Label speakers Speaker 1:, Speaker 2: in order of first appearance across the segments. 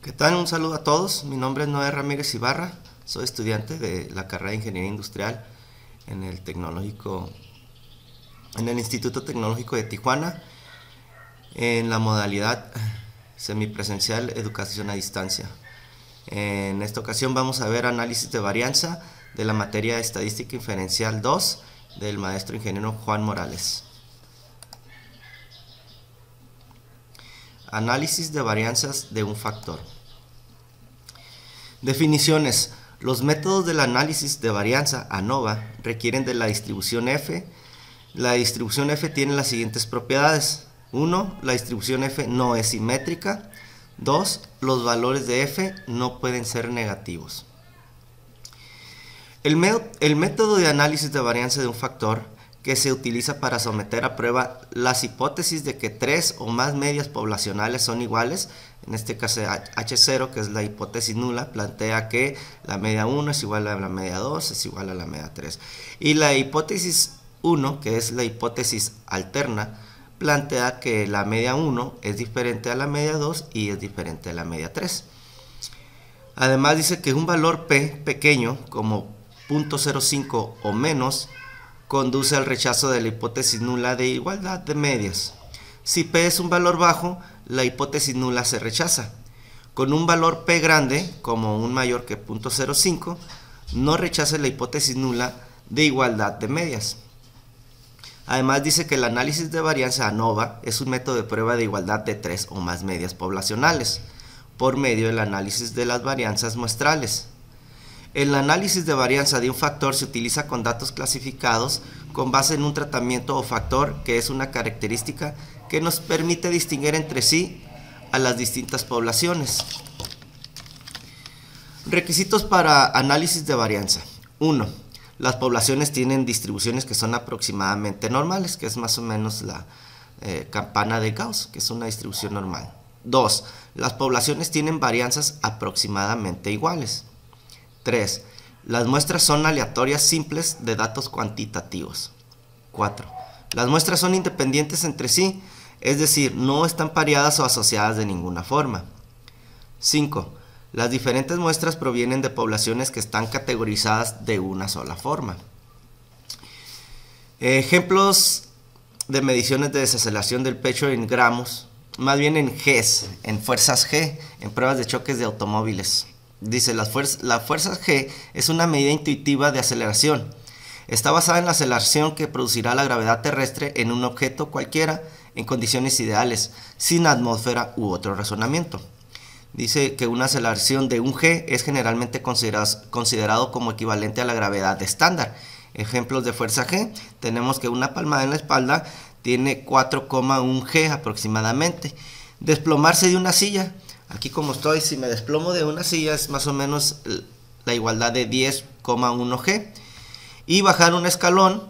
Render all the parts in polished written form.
Speaker 1: ¿Qué tal? Un saludo a todos. Mi nombre es Noé Ramírez Ibarra. Soy estudiante de la carrera de Ingeniería Industrial en el Instituto Tecnológico de Tijuana, en la modalidad semipresencial Educación a Distancia. En esta ocasión vamos a ver análisis de varianza de la materia de Estadística Inferencial 2 del maestro ingeniero Juan Morales. Análisis de varianzas de un factor. Definiciones. Los métodos del análisis de varianza ANOVA requieren de la distribución F. La distribución F tiene las siguientes propiedades. 1. La distribución F no es simétrica. 2. Los valores de F no pueden ser negativos. El método de análisis de varianza de un factor que se utiliza para someter a prueba las hipótesis de que 3 o más medias poblacionales son iguales. En este caso H0, que es la hipótesis nula, plantea que la media 1 es igual a la media 2, es igual a la media 3. Y la hipótesis 1, que es la hipótesis alterna, plantea que la media 1 es diferente a la media 2 y es diferente a la media 3. Además dice que un valor P pequeño, como 0.05 o menos, conduce al rechazo de la hipótesis nula de igualdad de medias. Si P es un valor bajo, la hipótesis nula se rechaza. Con un valor P grande, como un mayor que 0.05, no rechaza la hipótesis nula de igualdad de medias. Además dice que el análisis de varianza ANOVA es un método de prueba de igualdad de 3 o más medias poblacionales, por medio del análisis de las varianzas muestrales. El análisis de varianza de un factor se utiliza con datos clasificados con base en un tratamiento o factor que es una característica que nos permite distinguir entre sí a las distintas poblaciones. Requisitos para análisis de varianza. 1. Las poblaciones tienen distribuciones que son aproximadamente normales, que es más o menos la campana de Gauss, que es una distribución normal. 2. Las poblaciones tienen varianzas aproximadamente iguales. 3. Las muestras son aleatorias simples de datos cuantitativos. 4. Las muestras son independientes entre sí, es decir, no están pareadas o asociadas de ninguna forma. 5. Las diferentes muestras provienen de poblaciones que están categorizadas de una sola forma. Ejemplos de mediciones de desaceleración del pecho en gramos, más bien en Gs, en fuerzas G, en pruebas de choques de automóviles. Dice, la fuerza G es una medida intuitiva de aceleración. Está basada en la aceleración que producirá la gravedad terrestre en un objeto cualquiera en condiciones ideales, sin atmósfera u otro razonamiento. Dice que una aceleración de un G es generalmente considerado como equivalente a la gravedad estándar. Ejemplos de fuerza G, tenemos que una palmada en la espalda tiene 4,1 G aproximadamente. Desplomarse de una silla, aquí como estoy, si me desplomo de una silla es más o menos la igualdad de 10,1 G. Y bajar un escalón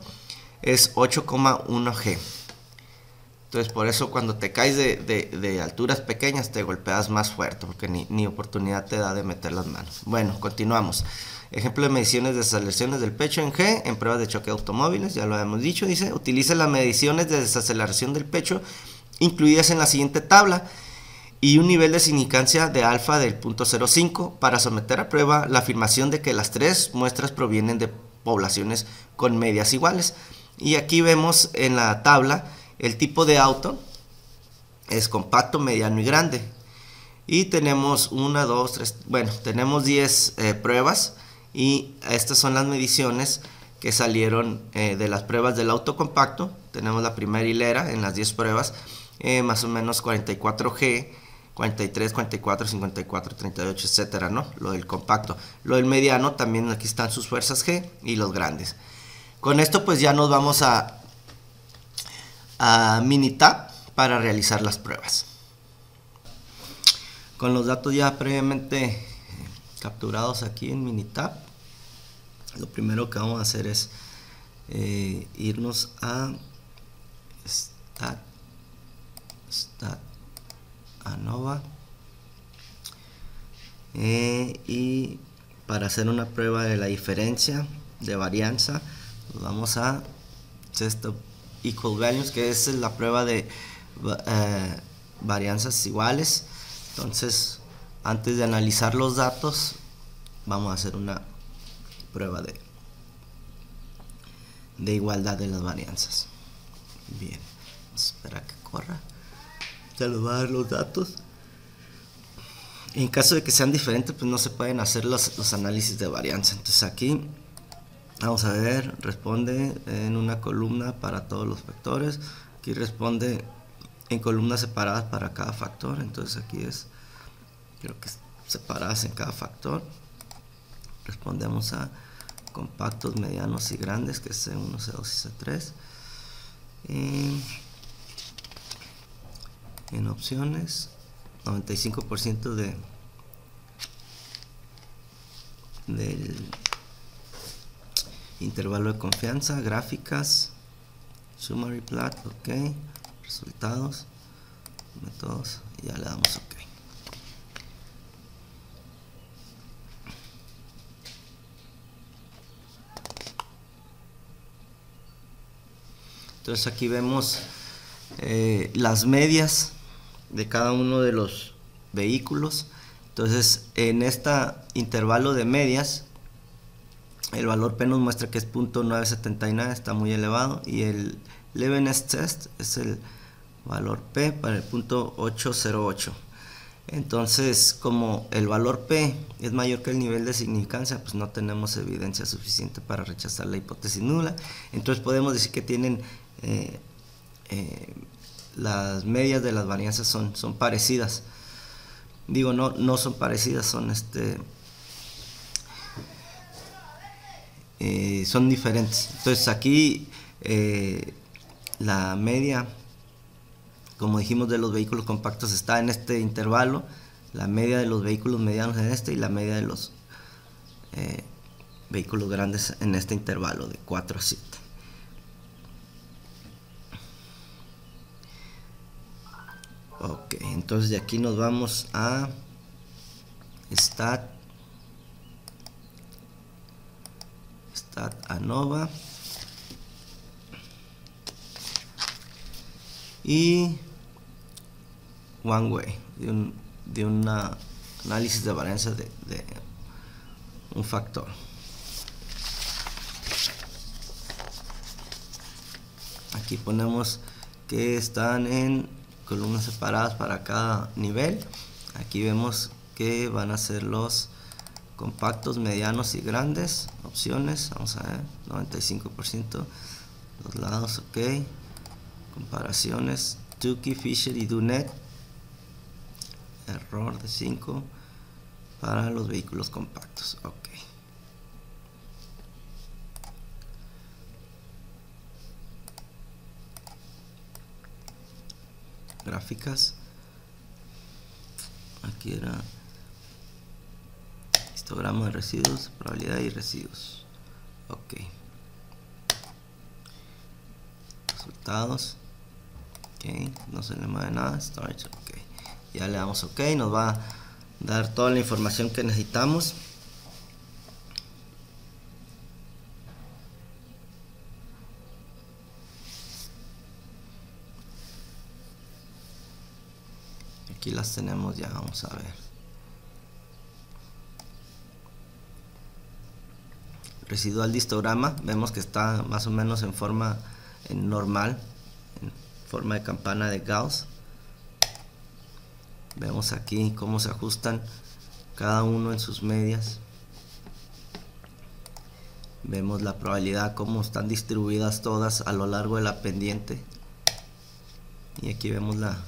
Speaker 1: es 8,1 G. Entonces por eso cuando te caes de alturas pequeñas te golpeas más fuerte, porque ni oportunidad te da de meter las manos. Bueno, continuamos. Ejemplo de mediciones de desaceleraciones del pecho en G, en pruebas de choque de automóviles, ya lo habíamos dicho. Dice, utiliza las mediciones de desaceleración del pecho incluidas en la siguiente tabla y un nivel de significancia de alfa del 0.05 para someter a prueba la afirmación de que las tres muestras provienen de poblaciones con medias iguales. Y aquí vemos en la tabla el tipo de auto es compacto, mediano y grande. Y tenemos 1, 2, 3, bueno, tenemos 10 pruebas y estas son las mediciones que salieron de las pruebas del auto compacto. Tenemos la primera hilera en las 10 pruebas, más o menos 44G, 43, 44, 54, 38, etcétera, ¿no? Lo del compacto. Lo del mediano, también aquí están sus fuerzas G y los grandes. Con esto pues ya nos vamos a Minitab para realizar las pruebas. Con los datos ya previamente capturados aquí en Minitab, lo primero que vamos a hacer es irnos a Stat ANOVA y para hacer una prueba de la diferencia de varianza vamos a Test of Equal Values, que es la prueba de varianzas iguales. Entonces antes de analizar los datos, vamos a hacer una prueba de igualdad de las varianzas. Bien, vamos a esperar que corra. Ya nos va a dar los datos. En caso de que sean diferentes, pues no se pueden hacer los análisis de varianza. Entonces aquí vamos a ver, responde en una columna para todos los factores. Aquí responde en columnas separadas para cada factor. Entonces aquí es, creo que separadas en cada factor. Respondemos a compactos, medianos y grandes, que es C1, C2 y C3. En opciones, 95% del intervalo de confianza, gráficas, summary plot, ok, resultados, métodos, y ya le damos ok. Entonces aquí vemos las medias de cada uno de los vehículos. Entonces en este intervalo de medias el valor P nos muestra que es 0.979, está muy elevado, y el Levenes test es el valor P para el 0.808. Entonces, como el valor P es mayor que el nivel de significancia, pues no tenemos evidencia suficiente para rechazar la hipótesis nula. Entonces podemos decir que tienen las medias de las varianzas son parecidas. Digo, no son parecidas, son son diferentes. Entonces aquí la media, como dijimos, de los vehículos compactos está en este intervalo, la media de los vehículos medianos en este, y la media de los vehículos grandes en este intervalo de 4 a 7. Ok, entonces de aquí nos vamos a Stat ANOVA y One Way, de un análisis de varianza de un factor. Aquí ponemos que están en columnas separadas para cada nivel. Aquí vemos que van a ser los compactos, medianos y grandes. Opciones, vamos a ver, 95%, los lados, ok. Comparaciones, Tukey, Fisher y Dunet, error de 5 para los vehículos compactos, ok. Gráficas, aquí era histograma de residuos, probabilidad y residuos, ok. Resultados, ok, no se le mueve nada, storage, ok. Ya le damos ok, nos va a dar toda la información que necesitamos. Aquí las tenemos ya, vamos a ver. Residual de histograma, vemos que está más o menos en forma normal, en forma de campana de Gauss. Vemos aquí cómo se ajustan cada uno en sus medias. Vemos la probabilidad, cómo están distribuidas todas a lo largo de la pendiente. Y aquí vemos la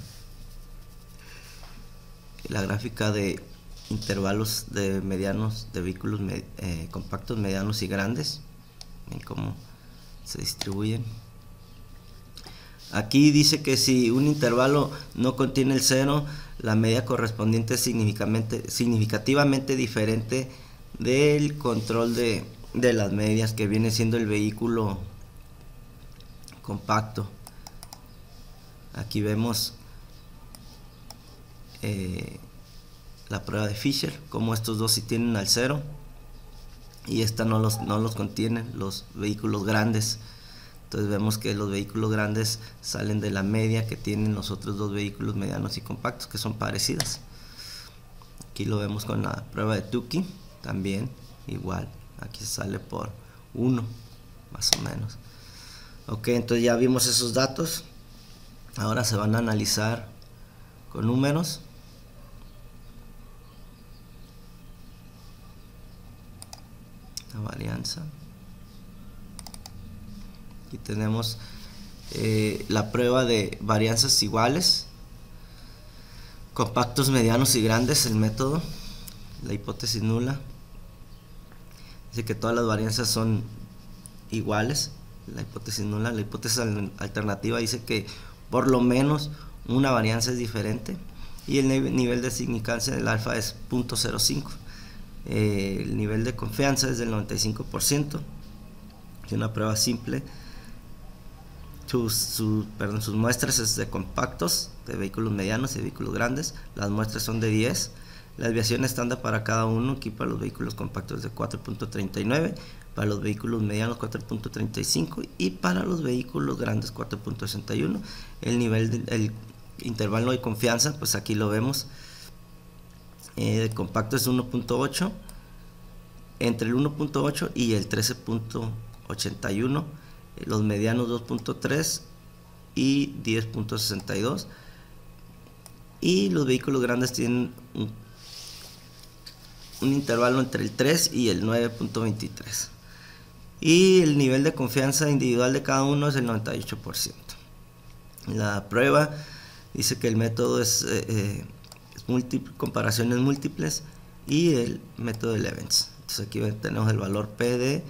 Speaker 1: gráfica de intervalos de medianos, de vehículos compactos, medianos y grandes, y cómo se distribuyen. Aquí dice que si un intervalo no contiene el cero, la media correspondiente es significativamente diferente del control de las medias, que viene siendo el vehículo compacto. Aquí vemos la prueba de Fisher, como estos dos sí tienen al cero y esta no los contienen, los vehículos grandes. Entonces vemos que los vehículos grandes salen de la media que tienen los otros dos vehículos medianos y compactos, que son parecidas. Ok, Aquí lo vemos con la prueba de Tukey, también igual, aquí sale por 1 más o menos. Ok, entonces ya vimos esos datos. Ahora se van a analizar con números. La varianza. Aquí tenemos la prueba de varianzas iguales, compactos, medianos y grandes, el método, la hipótesis nula. Dice que todas las varianzas son iguales, la hipótesis nula. La hipótesis alternativa dice que por lo menos una varianza es diferente, y el nivel de significancia del alfa es 0.05. El nivel de confianza es del 95%. Es una prueba simple. Sus muestras es de compactos, de vehículos medianos y de vehículos grandes. Las muestras son de 10. La desviación estándar para cada uno, aquí para los vehículos compactos de 4.39, para los vehículos medianos 4.35 y para los vehículos grandes 4.61. El intervalo de confianza, pues aquí lo vemos, de compacto es 1.8, entre el 1.8 y el 13.81, los medianos 2.3 y 10.62, y los vehículos grandes tienen un intervalo entre el 3 y el 9.23, y el nivel de confianza individual de cada uno es el 98%. La prueba dice que el método es comparaciones múltiples y el método de Levens. Entonces aquí tenemos el valor P de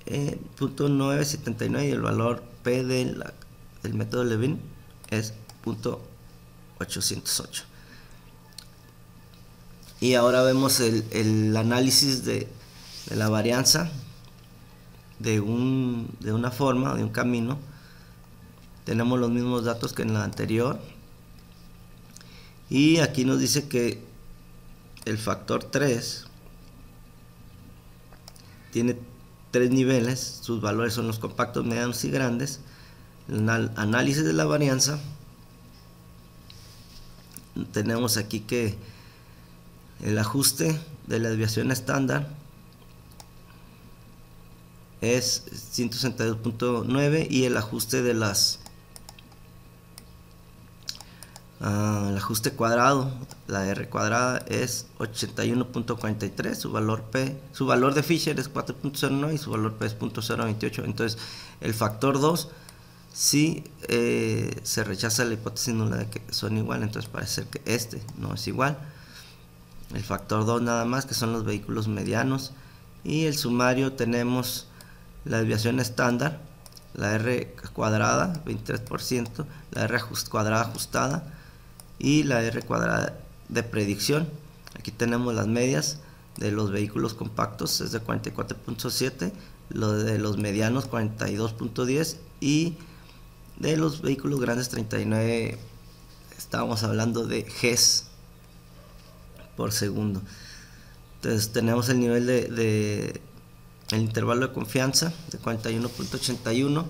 Speaker 1: 0.979 y el valor P del método Levin es 0.808. Y ahora vemos el análisis de la varianza de una forma, de un camino. Tenemos los mismos datos que en la anterior, y aquí nos dice que el factor 3 tiene 3 niveles. Sus valores son los compactos, medianos y grandes. El análisis de la varianza, tenemos aquí que el ajuste de la desviación estándar es 162.9 y el ajuste de el ajuste cuadrado, la R cuadrada, es 81.43. Su valor de Fisher es 4.09 y su valor P es 0.028. Entonces el factor 2 sí se rechaza la hipótesis nula de que son igual, entonces parece ser que este no es igual. El factor 2 nada más, que son los vehículos medianos, y el sumario tenemos la desviación estándar, la R cuadrada 23%, la R cuadrada ajustada y la R cuadrada de predicción. Aquí tenemos las medias de los vehículos compactos, es de 44.7, lo de los medianos 42.10 y de los vehículos grandes 39. Estábamos hablando de Gs por segundo. Entonces tenemos el nivel el intervalo de confianza de 41.81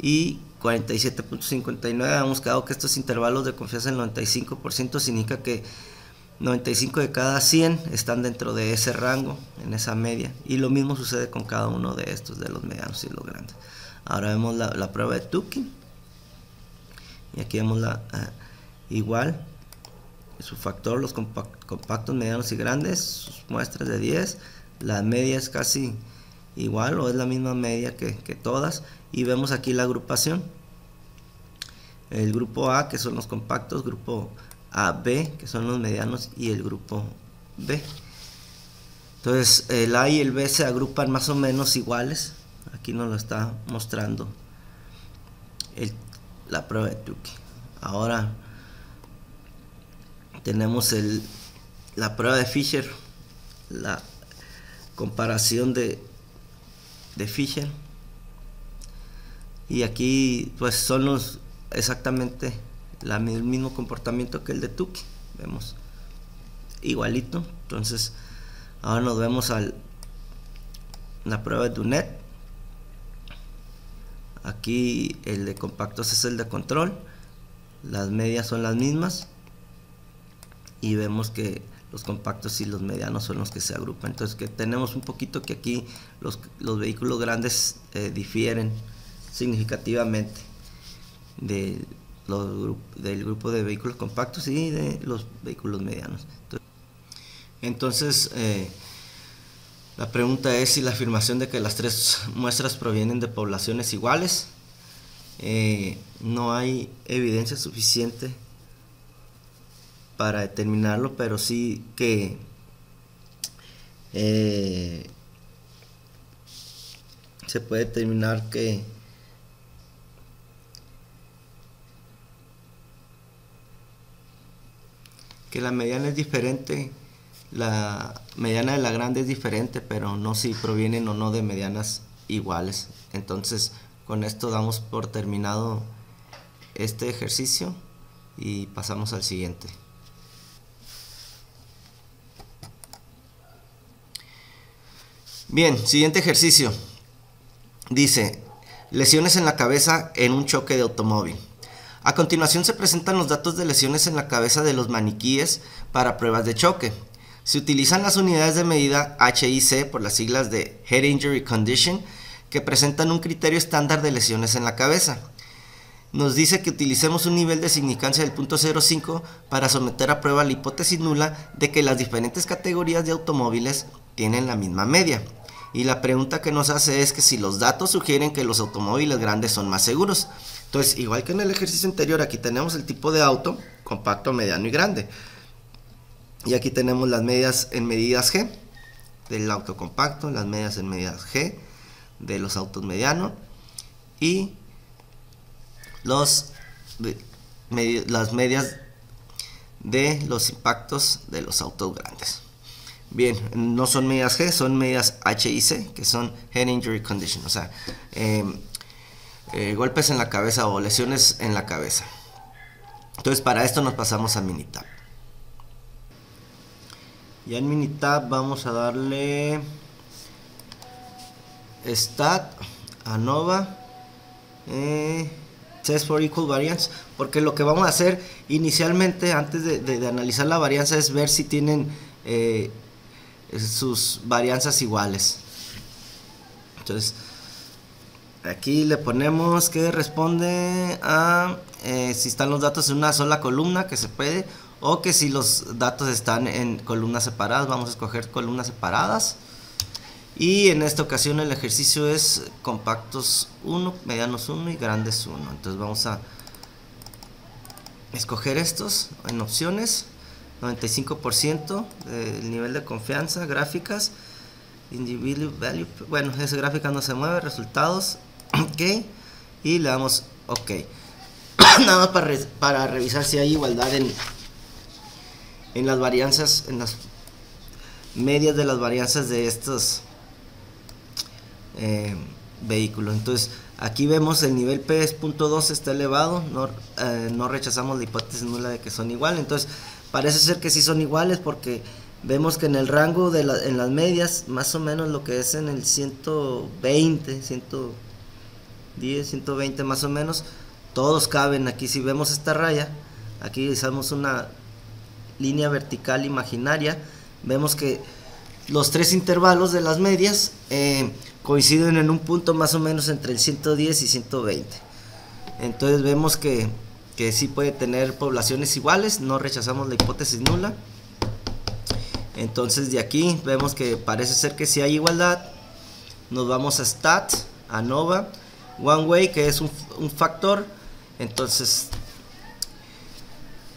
Speaker 1: y 47.59. Hemos quedado que estos intervalos de confianza del 95% significa que 95 de cada 100 están dentro de ese rango, en esa media, y lo mismo sucede con cada uno de estos, de los medianos y los grandes. Ahora vemos la prueba de Tukey, y aquí vemos igual su factor, los compactos, medianos y grandes, sus muestras de 10, la media es casi igual o es la misma media que todas, y vemos aquí la agrupación, el grupo A, que son los compactos, grupo AB, que son los medianos, y el grupo B. Entonces el A y el B se agrupan más o menos iguales. Aquí nos lo está mostrando la prueba de Tukey. Ahora tenemos la prueba de Fisher, la comparación de Fisher, y aquí pues son exactamente el mismo comportamiento que el de Tukey, vemos igualito. Entonces ahora nos vemos la prueba de Dunet. Aquí el de compactos es el de control, las medias son las mismas, y vemos que los compactos y los medianos son los que se agrupan. Entonces que tenemos un poquito que aquí los vehículos grandes difieren significativamente del grupo de vehículos compactos y de los vehículos medianos. Entonces la pregunta es si la afirmación de que las tres muestras provienen de poblaciones iguales. No hay evidencia suficiente para determinarlo, pero sí que se puede determinar que la mediana es diferente, la mediana de la grande es diferente, pero no si provienen o no de medianas iguales. Entonces con esto damos por terminado este ejercicio y pasamos al siguiente. Bien, siguiente ejercicio. Dice, lesiones en la cabeza en un choque de automóvil. A continuación se presentan los datos de lesiones en la cabeza de los maniquíes para pruebas de choque. Se utilizan las unidades de medida HIC por las siglas de Head Injury Condition, que presentan un criterio estándar de lesiones en la cabeza. Nos dice que utilicemos un nivel de significancia del 0.05 para someter a prueba la hipótesis nula de que las diferentes categorías de automóviles tienen la misma media. Y la pregunta que nos hace es que si los datos sugieren que los automóviles grandes son más seguros. Entonces, igual que en el ejercicio anterior, aquí tenemos el tipo de auto, compacto, mediano y grande. Y aquí tenemos las medidas en medidas G del auto compacto, las medidas en medidas G de los autos medianos y las medias de los impactos de los autos grandes. Bien, no son medidas G, son medidas HIC, que son Head Injury Condition, o sea, golpes en la cabeza o lesiones en la cabeza. Entonces para esto nos pasamos a Minitab. Ya en Minitab vamos a darle Stat, ANOVA, Test for Equal Variance, porque lo que vamos a hacer inicialmente antes de analizar la varianza es ver si tienen sus varianzas iguales. Entonces aquí le ponemos que responde a si están los datos en una sola columna, que se puede, o que si los datos están en columnas separadas. Vamos a escoger columnas separadas. Y en esta ocasión el ejercicio es compactos 1, medianos 1 y grandes 1. Entonces vamos a escoger estos en opciones. 95% del nivel de confianza, gráficas, individual value, bueno, esa gráfica no se mueve, resultados, ok, y le damos ok. Nada más para revisar si hay igualdad en las varianzas, en las medias de las varianzas de estos vehículos. Entonces aquí vemos el nivel P es 0.2, está elevado, no rechazamos la hipótesis nula de que son iguales. Entonces parece ser que sí son iguales, porque vemos que en el rango en las medias, más o menos lo que es en el 120, 110, 120 más o menos, todos caben. Aquí si vemos esta raya, aquí usamos una línea vertical imaginaria, vemos que los tres intervalos de las medias coinciden en un punto más o menos entre el 110 y 120. Entonces vemos que sí puede tener poblaciones iguales, no rechazamos la hipótesis nula. Entonces de aquí vemos que parece ser que sí hay igualdad. Nos vamos a Stat, ANOVA, One Way, que es un factor. Entonces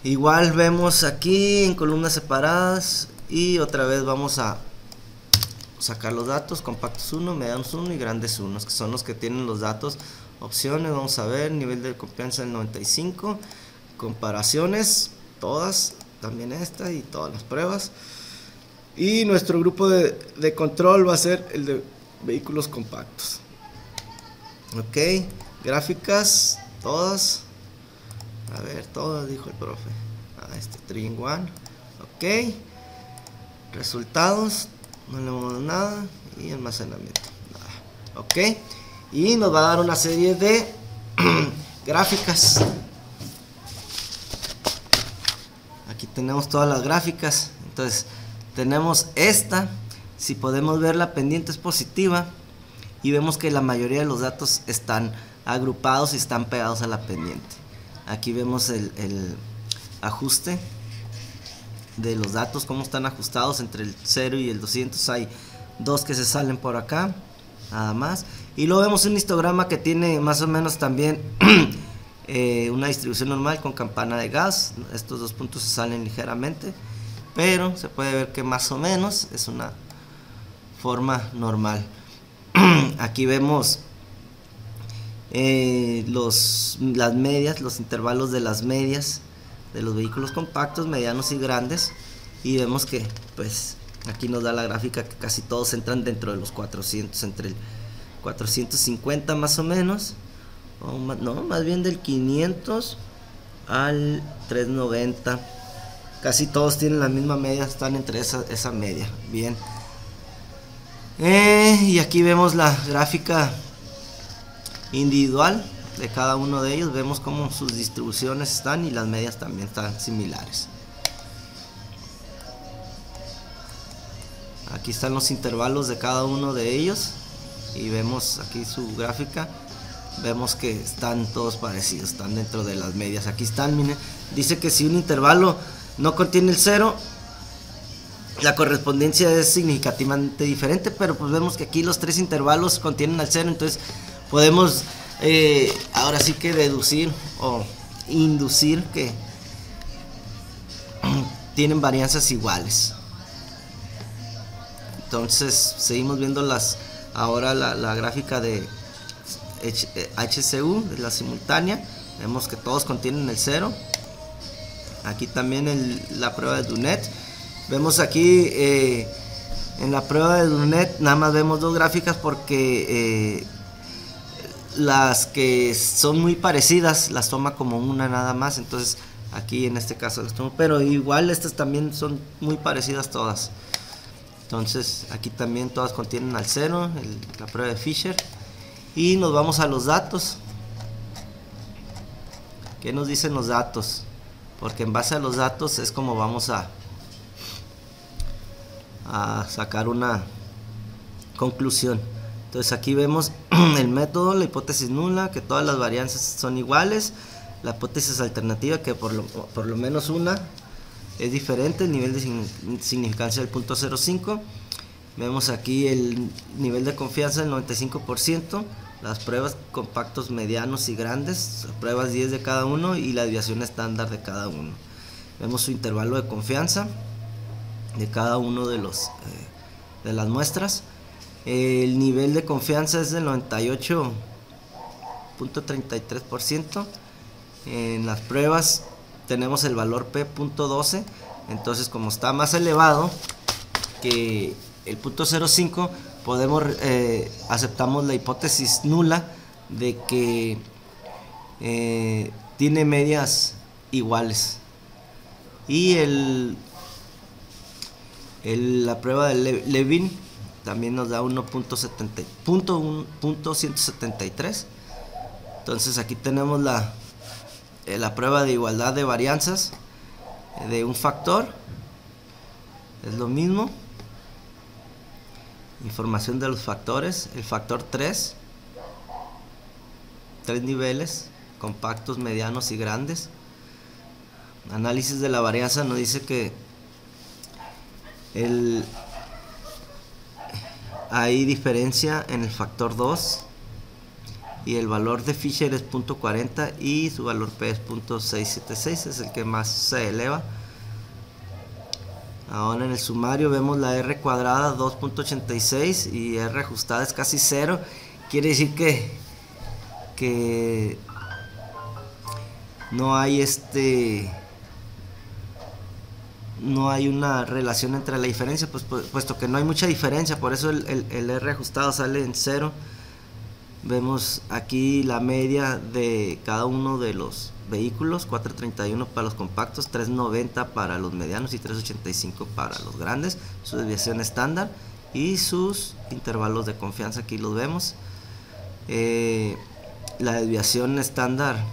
Speaker 1: igual vemos aquí en columnas separadas y otra vez vamos a sacar los datos, compactos 1, medianos 1 y grandes 1, que son los que tienen los datos. Opciones, vamos a ver, nivel de confianza del 95, comparaciones, todas, también esta y todas las pruebas. Y nuestro grupo de control va a ser el de vehículos compactos. Ok, gráficas, todas. A ver, todas, dijo el profe. Three in one. Ok, resultados, no le vamos nada. Y almacenamiento, nada. Ok. Y nos va a dar una serie de gráficas. Aquí tenemos todas las gráficas. Entonces tenemos esta, si podemos ver, la pendiente es positiva y vemos que la mayoría de los datos están agrupados y están pegados a la pendiente. Aquí vemos el ajuste de los datos, cómo están ajustados entre el 0 y el 200. Hay dos que se salen por acá, nada más. Y luego vemos un histograma que tiene más o menos también una distribución normal con campana de gas. Estos dos puntos se salen ligeramente, pero se puede ver que más o menos es una forma normal. Aquí vemos las medias, los intervalos de las medias de los vehículos compactos, medianos y grandes, y vemos que pues aquí nos da la gráfica que casi todos entran dentro de los 400, entre el 450 más o menos, o no, más bien del 500 al 390. Casi todos tienen la misma media, están entre esa media. Bien. Y aquí vemos la gráfica individual de cada uno de ellos. Vemos cómo sus distribuciones están y las medias también están similares. Aquí están los intervalos de cada uno de ellos y vemos aquí su gráfica. Vemos que están todos parecidos, están dentro de las medias. Aquí están, miren, dice que si un intervalo no contiene el 0, la correspondencia es significativamente diferente, pero pues vemos que aquí los tres intervalos contienen al 0, entonces podemos ahora sí que deducir o inducir que tienen varianzas iguales. Entonces seguimos viendo ahora la gráfica de HCU, de la simultánea. Vemos que todos contienen el 0. Aquí también la prueba de Dunet. Vemos aquí en la prueba de Dunet nada más vemos dos gráficas porque las que son muy parecidas las toma como una nada más. Entonces aquí en este caso las tomo, pero igual estas también son muy parecidas todas. Entonces aquí también todas contienen al 0, la prueba de Fisher. Y nos vamos a los datos. ¿Qué nos dicen los datos? Porque en base a los datos es como vamos a sacar una conclusión. Entonces aquí vemos el método, la hipótesis nula, que todas las varianzas son iguales. La hipótesis alternativa, que por lo menos una es diferente, el nivel de significancia del 0.05. Vemos aquí el nivel de confianza del 95%, las pruebas compactos, medianos y grandes, pruebas 10 de cada uno y la desviación estándar de cada uno. Vemos su intervalo de confianza de cada uno de las muestras. El nivel de confianza es del 98.33%. En las pruebas tenemos el valor P.12, entonces como está más elevado que el 0.05, aceptamos la hipótesis nula de que tiene medias iguales. Y la prueba de Levin también nos da 1.173. Entonces aquí tenemos la prueba de igualdad de varianzas de un factor, es lo mismo. Información de los factores, el factor 3 niveles, compactos, medianos y grandes. Análisis de la varianza nos dice que hay diferencia en el factor 2 y el valor de Fisher es 0.40 y su valor P es 0.676, es el que más se eleva. Ahora en el sumario vemos la R cuadrada 2.86 y R ajustada es casi 0. Quiere decir que no hay no hay una relación entre la diferencia, puesto que no hay mucha diferencia, por eso el R ajustado sale en 0. Vemos aquí la media de cada uno de los vehículos, 431 para los compactos, 390 para los medianos y 385 para los grandes, su desviación estándar y sus intervalos de confianza, aquí los vemos. La desviación estándar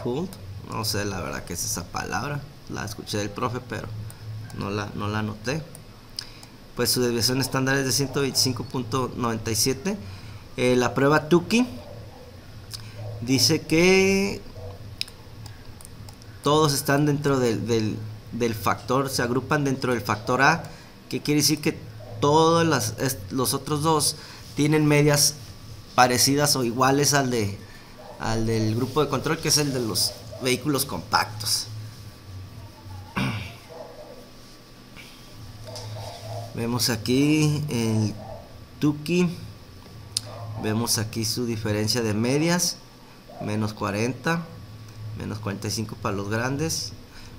Speaker 1: Hold, no sé la verdad que es esa palabra, la escuché del profe pero no la anoté. Pues su desviación estándar es de 125.97. La prueba Tukey dice que todos están dentro del factor, se agrupan dentro del factor A, que quiere decir que todos los otros dos tienen medias parecidas o iguales al del grupo de control, que es el de los vehículos compactos. Vemos aquí el Tukey, vemos aquí su diferencia de medias, menos 40, menos 45 para los grandes.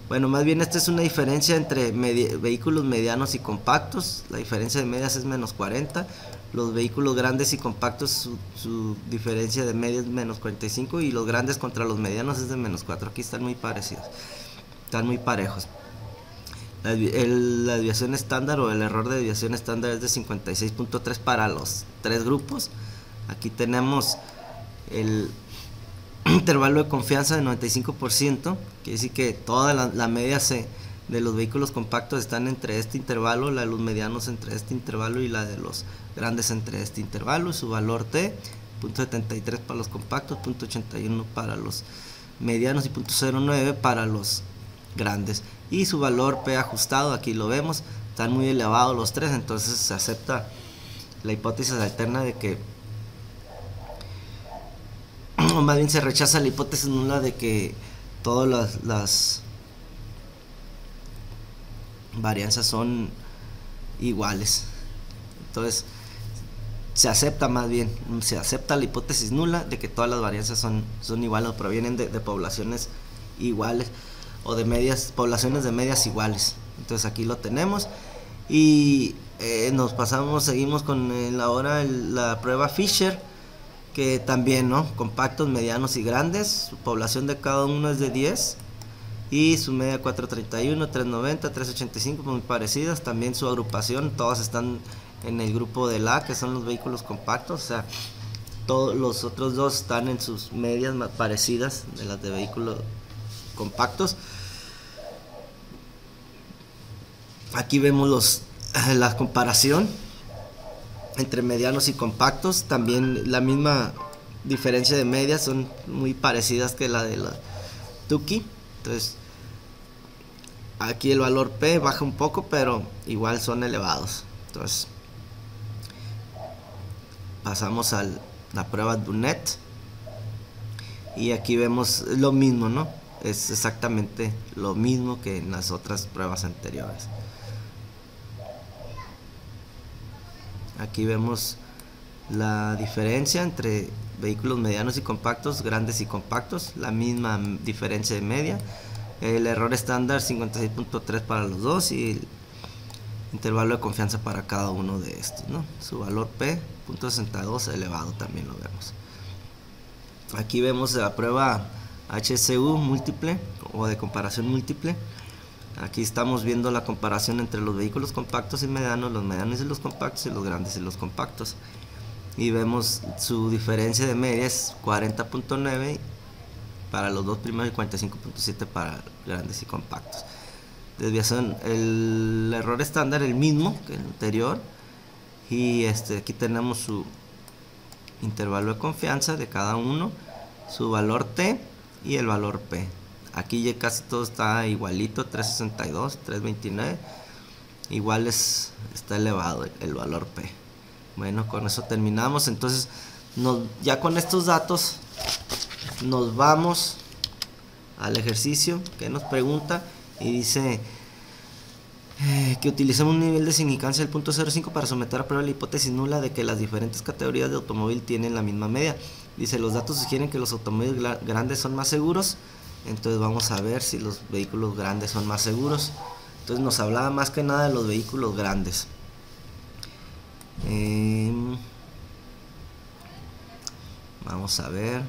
Speaker 1: Bueno, más bien esta es una diferencia entre vehículos medianos y compactos. La diferencia de medias es menos 40. Los vehículos grandes y compactos, su diferencia de medias es menos 45, y los grandes contra los medianos es de menos 4. Aquí están muy parecidos, están muy parejos. La desviación estándar o el error de desviación estándar es de 56.3 para los tres grupos. Aquí tenemos el intervalo de confianza de 95%, quiere decir que toda la media de los vehículos compactos están entre este intervalo, la de los medianos entre este intervalo y la de los grandes entre este intervalo. Y su valor T, 0.73 para los compactos, 0.81 para los medianos y 0.09 para los grandes. Y su valor P ajustado, aquí lo vemos, están muy elevados los tres, entonces se acepta la hipótesis alterna de que, o más bien se rechaza la hipótesis nula de que todas las varianzas son iguales. Entonces se acepta la hipótesis nula de que todas las varianzas son iguales o provienen de poblaciones iguales o de poblaciones de medias iguales. Entonces aquí lo tenemos y seguimos con la prueba Fisher, que también, ¿no? Compactos, medianos y grandes, su población de cada uno es de 10 y su media 431, 390, 385, muy parecidas. También su agrupación, todas están en el grupo del A, que son los vehículos compactos, o sea, todos los otros dos están en sus medias más parecidas de las de vehículos compactos. Aquí vemos la comparación entre medianos y compactos, también la misma diferencia de medias, son muy parecidas que la de la Tukey. Entonces aquí el valor P baja un poco, pero igual son elevados. Entonces pasamos a la prueba Dunet y aquí vemos lo mismo, ¿no? Es exactamente lo mismo que en las otras pruebas anteriores. Aquí vemos la diferencia entre vehículos medianos y compactos, grandes y compactos, la misma diferencia de media. El error estándar 56.3 para los dos y el intervalo de confianza para cada uno de estos, ¿no? Su valor P, 0.62 elevado, también lo vemos. Aquí vemos la prueba HCU múltiple o de comparación múltiple. Aquí estamos viendo la comparación entre los vehículos compactos y medianos, los medianos y los compactos, y los grandes y los compactos. Y vemos su diferencia de media es 40.9 para los dos primeros y 45.7 para grandes y compactos. Desviación, el error estándar el mismo que el anterior. Y aquí tenemos su intervalo de confianza de cada uno, su valor T y el valor P. Aquí ya casi todo está igualito, 362, 329. Igual está elevado el valor P. Bueno, con eso terminamos. Entonces, ya con estos datos, nos vamos al ejercicio que nos pregunta y dice que utilicemos un nivel de significancia del 0.05 para someter a prueba la hipótesis nula de que las diferentes categorías de automóvil tienen la misma media. Dice, los datos sugieren que los automóviles grandes son más seguros. Entonces vamos a ver si los vehículos grandes son más seguros. Entonces nos hablaba más que nada de los vehículos grandes. Vamos a ver.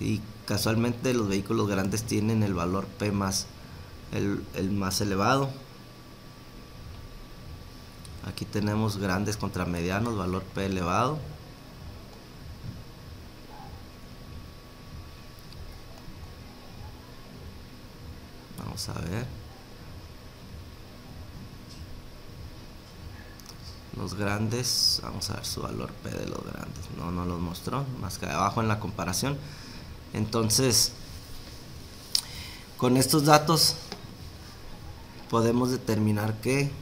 Speaker 1: Y casualmente los vehículos grandes tienen el valor P más el más elevado. Aquí tenemos grandes contra medianos, valor P elevado. Vamos a ver. Los grandes, vamos a ver su valor P de los grandes. No los mostró, más que abajo en la comparación. Entonces, con estos datos podemos determinar que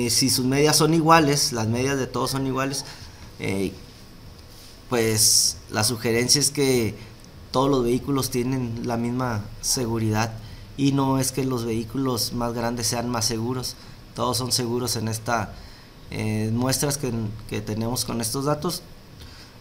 Speaker 1: si sus medias son iguales, las medias de todos son iguales, pues la sugerencia es que todos los vehículos tienen la misma seguridad, y no es que los vehículos más grandes sean más seguros, todos son seguros en esta muestras que tenemos con estos datos.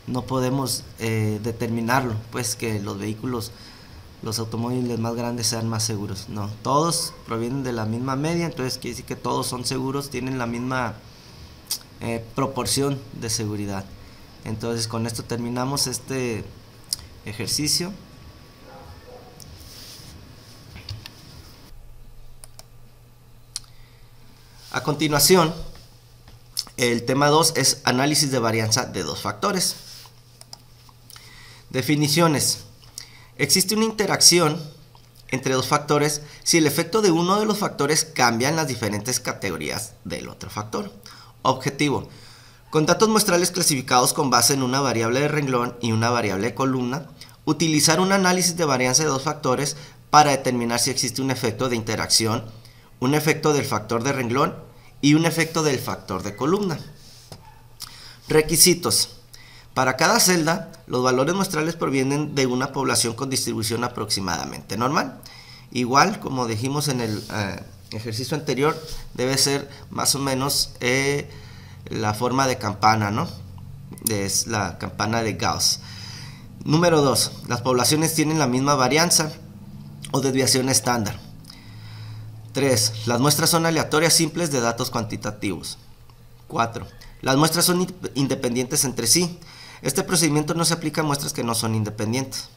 Speaker 1: No podemos determinarlo, pues que los automóviles más grandes sean más seguros. No, todos provienen de la misma media, entonces quiere decir que todos son seguros, tienen la misma proporción de seguridad. Entonces con esto terminamos este ejercicio. A continuación, el tema 2 es análisis de varianza de dos factores. Definiciones. Existe una interacción entre dos factores si el efecto de uno de los factores cambia en las diferentes categorías del otro factor. Objetivo. Con datos muestrales clasificados con base en una variable de renglón y una variable de columna, utilizar un análisis de varianza de dos factores para determinar si existe un efecto de interacción, un efecto del factor de renglón y un efecto del factor de columna. Requisitos. Para cada celda, los valores muestrales provienen de una población con distribución aproximadamente normal. Igual, como dijimos en el ejercicio anterior, debe ser más o menos la forma de campana, ¿no? Es la campana de Gauss. Número 2. Las poblaciones tienen la misma varianza o desviación estándar. 3. Las muestras son aleatorias simples de datos cuantitativos. 4. Las muestras son independientes entre sí. Este procedimiento no se aplica a muestras que no son independientes.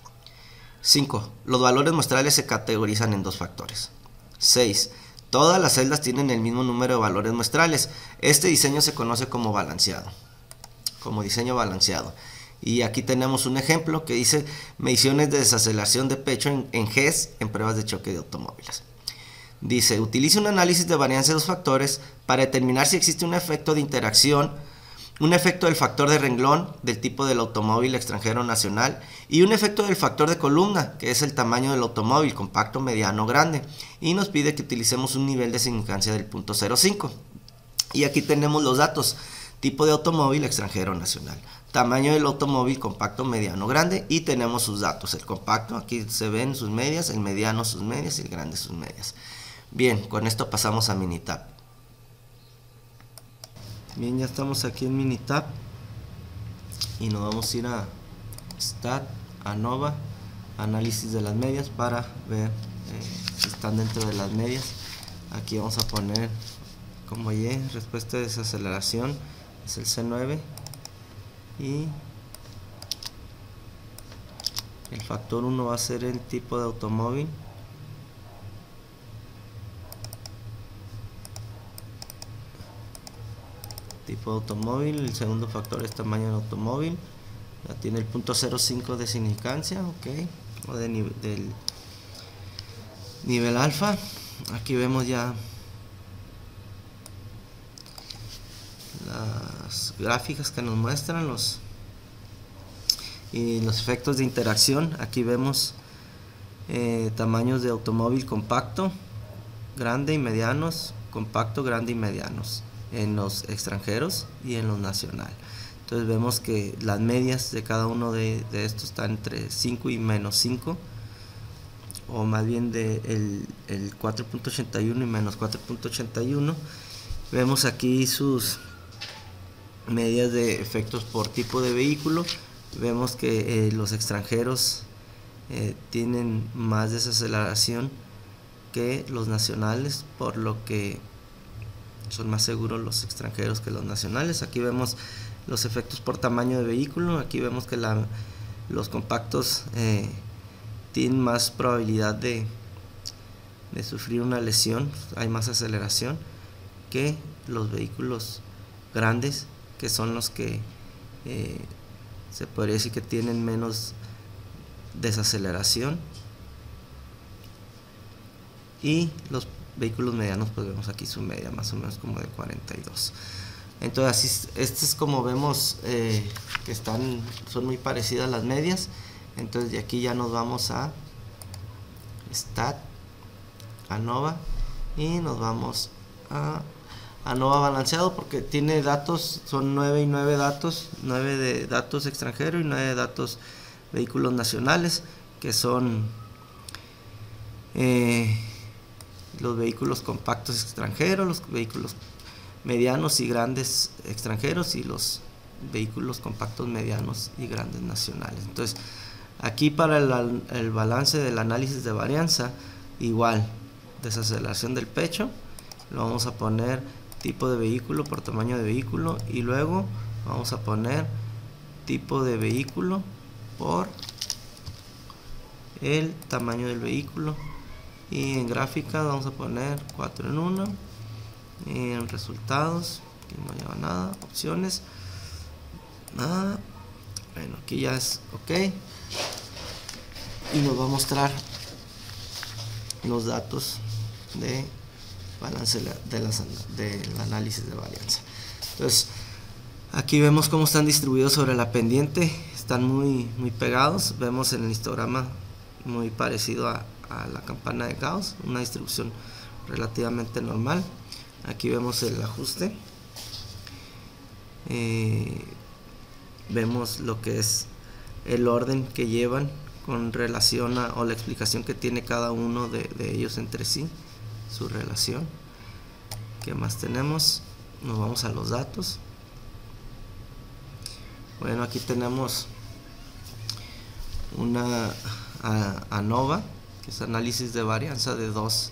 Speaker 1: 5. Los valores muestrales se categorizan en dos factores. 6. Todas las celdas tienen el mismo número de valores muestrales. Este diseño se conoce como balanceado. Como diseño balanceado. Y aquí tenemos un ejemplo que dice mediciones de desaceleración de pecho en Gs en pruebas de choque de automóviles. Dice, utiliza un análisis de varianza de dos factores para determinar si existe un efecto de interacción, un efecto del factor de renglón del tipo del automóvil extranjero nacional y un efecto del factor de columna, que es el tamaño del automóvil, compacto, mediano, grande, y nos pide que utilicemos un nivel de significancia del 0.05. Y aquí tenemos los datos: tipo de automóvil extranjero nacional, tamaño del automóvil, compacto, mediano, grande, y tenemos sus datos. El compacto, aquí se ven sus medias, el mediano sus medias y el grande sus medias. Bien, con esto pasamos a Minitab. Bien, ya estamos aquí en Minitab y nos vamos a ir a Stat, ANOVA, análisis de las medias, para ver si están dentro de las medias. Aquí vamos a poner como Y, respuesta de desaceleración, es el C9, y el factor 1 va a ser el tipo de automóvil. Tipo de automóvil, el segundo factor es tamaño del automóvil, ya tiene el 0.05 de significancia, ok, o del nivel alfa. Aquí vemos ya las gráficas que nos muestran los efectos de interacción. Aquí vemos tamaños de automóvil compacto, grande y medianos, compacto, grande y medianos en los extranjeros y en los nacional. Entonces vemos que las medias de cada uno de estos están entre 5 y menos 5, o más bien de el 4.81 y menos 4.81. Vemos aquí sus medidas de efectos por tipo de vehículo. Vemos que los extranjeros tienen más desaceleración que los nacionales, por lo que son más seguros los extranjeros que los nacionales. Aquí vemos los efectos por tamaño de vehículo. Aquí vemos que los compactos tienen más probabilidad de sufrir una lesión, hay más aceleración que los vehículos grandes, que son los que se podría decir que tienen menos desaceleración, y los vehículos medianos, pues vemos aquí su media más o menos como de 42. Entonces así, este es como vemos que son muy parecidas las medias. Entonces de aquí ya nos vamos a Stat, ANOVA, y nos vamos a ANOVA balanceado, porque tiene datos, son 9 y 9 datos, 9 de datos extranjeros y 9 de datos vehículos nacionales, que son los vehículos compactos extranjeros, los vehículos medianos y grandes extranjeros, y los vehículos compactos medianos y grandes nacionales. Entonces aquí para el balance del análisis de varianza, igual, desaceleración del pecho, lo vamos a poner tipo de vehículo por tamaño de vehículo, y luego vamos a poner tipo de vehículo por el tamaño del vehículo, y en gráfica vamos a poner 4 en 1, y en resultados, aquí no lleva nada, opciones, nada. Bueno, aquí ya es ok, y nos va a mostrar los datos de balance del análisis de varianza. Entonces aquí vemos cómo están distribuidos sobre la pendiente, están muy pegados. Vemos en el histograma muy parecido a la campana de Gauss, una distribución relativamente normal. Aquí vemos el ajuste, vemos lo que es el orden que llevan con relación o la explicación que tiene cada uno de ellos entre sí, su relación. ¿Qué más tenemos? Nos vamos a los datos. Bueno, aquí tenemos una ANOVA, que es análisis de varianza de dos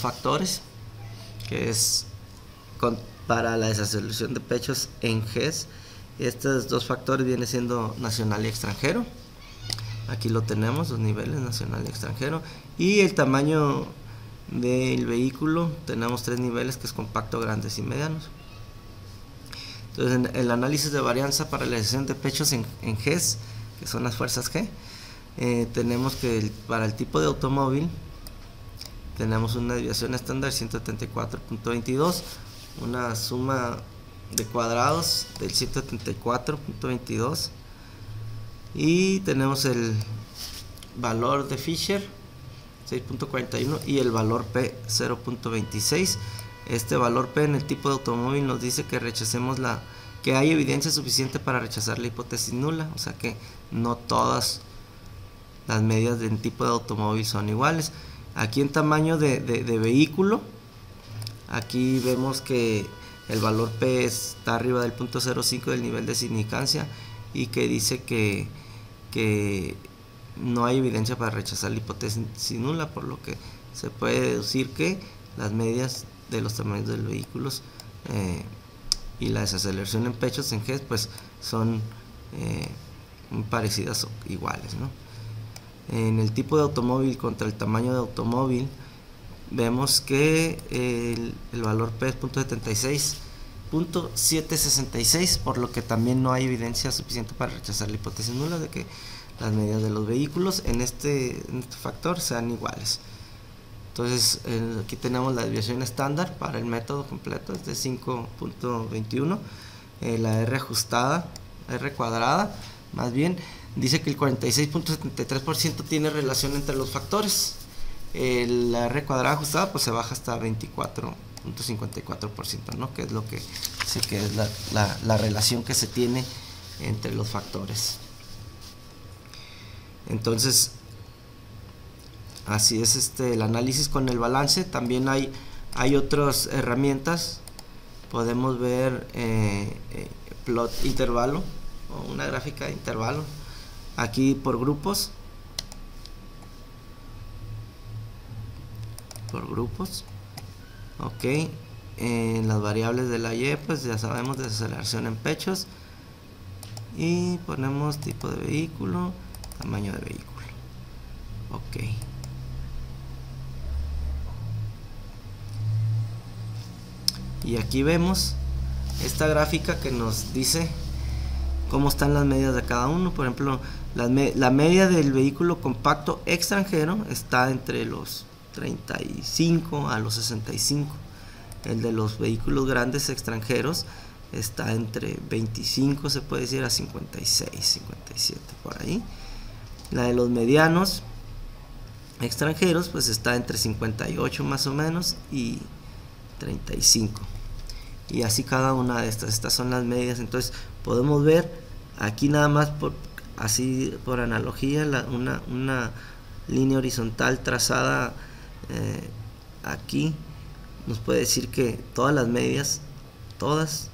Speaker 1: factores, que es para la desaceleración de pechos en GES. Estos dos factores vienen siendo nacional y extranjero. Aquí lo tenemos, los niveles nacional y extranjero, y el tamaño del vehículo. Tenemos 3 niveles, que es compacto, grandes y medianos. Entonces, en el análisis de varianza para la desaceleración de pechos en GES, que son las fuerzas G, tenemos que para el tipo de automóvil tenemos una desviación estándar 174.22, una suma de cuadrados del 174.22, y tenemos el valor de Fisher 6.41 y el valor P 0.26. Este valor P en el tipo de automóvil nos dice que rechacemos que hay evidencia suficiente para rechazar la hipótesis nula, o sea que no todas las medidas del tipo de automóvil son iguales. Aquí en tamaño de vehículo, aquí vemos que el valor P está arriba del 0.05 del nivel de significancia, y que dice que no hay evidencia para rechazar la hipótesis nula, por lo que se puede deducir que las medias de los tamaños de los vehículos y la desaceleración en pechos en GES pues son muy parecidas o iguales, ¿no? En el tipo de automóvil contra el tamaño de automóvil vemos que el valor P es 0.766, por lo que también no hay evidencia suficiente para rechazar la hipótesis nula de que las medidas de los vehículos en este factor sean iguales. Entonces aquí tenemos la desviación estándar para el método completo, es de 5.21. La R ajustada, R cuadrada, más bien, dice que el 46.73% tiene relación entre los factores. La R cuadrada ajustada pues se baja hasta 24.54%, ¿no? Que es lo que sí que es la relación que se tiene entre los factores. Entonces así es el análisis con el balance. También hay otras herramientas. Podemos ver plot intervalo o una gráfica de intervalo aquí por grupos, ok. En las variables de la Y pues ya sabemos de desaceleración en pechos, y ponemos tipo de vehículo, tamaño de vehículo, ok. Y aquí vemos esta gráfica que nos dice cómo están las medidas de cada uno. Por ejemplo, la media del vehículo compacto extranjero está entre los 35 a los 65. El de los vehículos grandes extranjeros está entre 25, se puede decir, a 56, 57, por ahí. La de los medianos extranjeros pues está entre 58 más o menos y 35. Y así cada una de estas son las medias. Entonces podemos ver aquí nada más así por analogía una línea horizontal trazada aquí nos puede decir que todas las medias, todas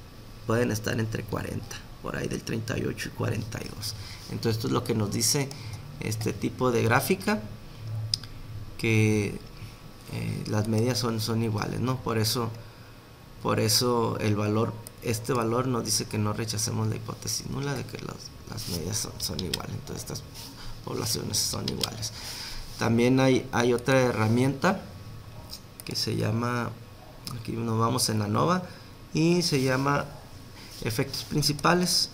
Speaker 1: pueden estar entre 40, por ahí del 38 y 42. Entonces esto es lo que nos dice este tipo de gráfica, que las medias son iguales, ¿no? Por eso el valor, este valor nos dice que no rechacemos la hipótesis nula de que las medias son iguales. Entonces estas poblaciones son iguales. También hay otra herramienta que se llama, aquí nos vamos en ANOVA, y se llama efectos principales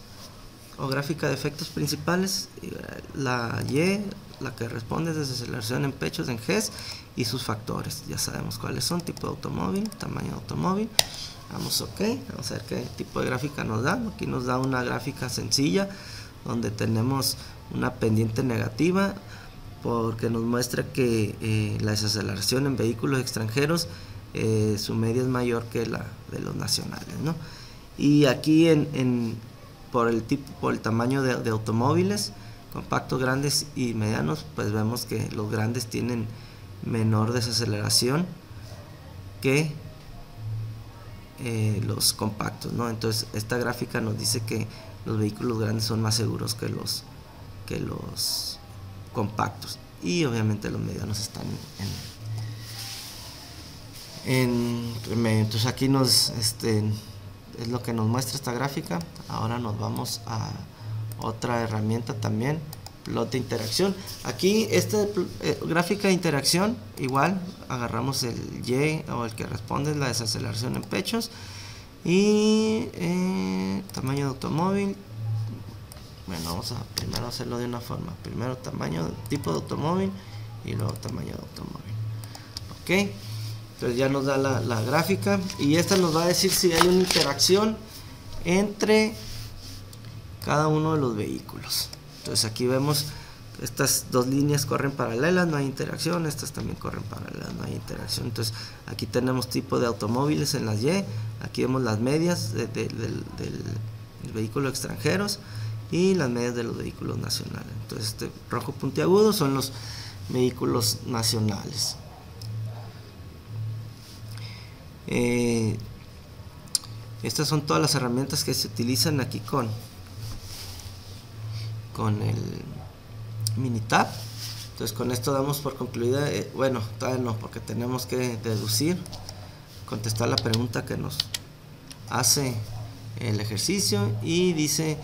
Speaker 1: o gráfica de efectos principales. La Y, la que responde es desaceleración en pechos en GES y sus factores, ya sabemos cuáles son: tipo de automóvil, tamaño de automóvil. Vamos OK, vamos a ver qué tipo de gráfica nos da. Aquí nos da una gráfica sencilla donde tenemos una pendiente negativa porque nos muestra que la desaceleración en vehículos extranjeros, su media es mayor que la de los nacionales, ¿no? Y aquí por el tamaño de automóviles compactos, grandes y medianos, pues vemos que los grandes tienen menor desaceleración que los compactos, ¿no? Entonces esta gráfica nos dice que los vehículos grandes son más seguros que los compactos, y obviamente los medianos están en medio. Entonces aquí es lo que nos muestra esta gráfica. Ahora nos vamos a otra herramienta también, plot de interacción. Aquí esta gráfica de interacción, igual agarramos el Y, o el que responde es la desaceleración en pechos, y tamaño de automóvil. Bueno, vamos a primero hacerlo de una forma: primero tipo de automóvil y luego tamaño de automóvil. OK, entonces ya nos da la gráfica, y esta nos va a decir si hay una interacción entre cada uno de los vehículos. Entonces aquí vemos que estas dos líneas corren paralelas, no hay interacción. Estas también corren paralelas, no hay interacción. Entonces aquí tenemos tipo de automóviles en las Y, aquí vemos las medias del vehículo extranjeros y las medias de los vehículos nacionales. Entonces este rojo puntiagudo son los vehículos nacionales. Estas son todas las herramientas que se utilizan aquí con el Minitab. Entonces con esto damos por concluida, bueno, todavía no, porque tenemos que contestar la pregunta que nos hace el ejercicio, y dice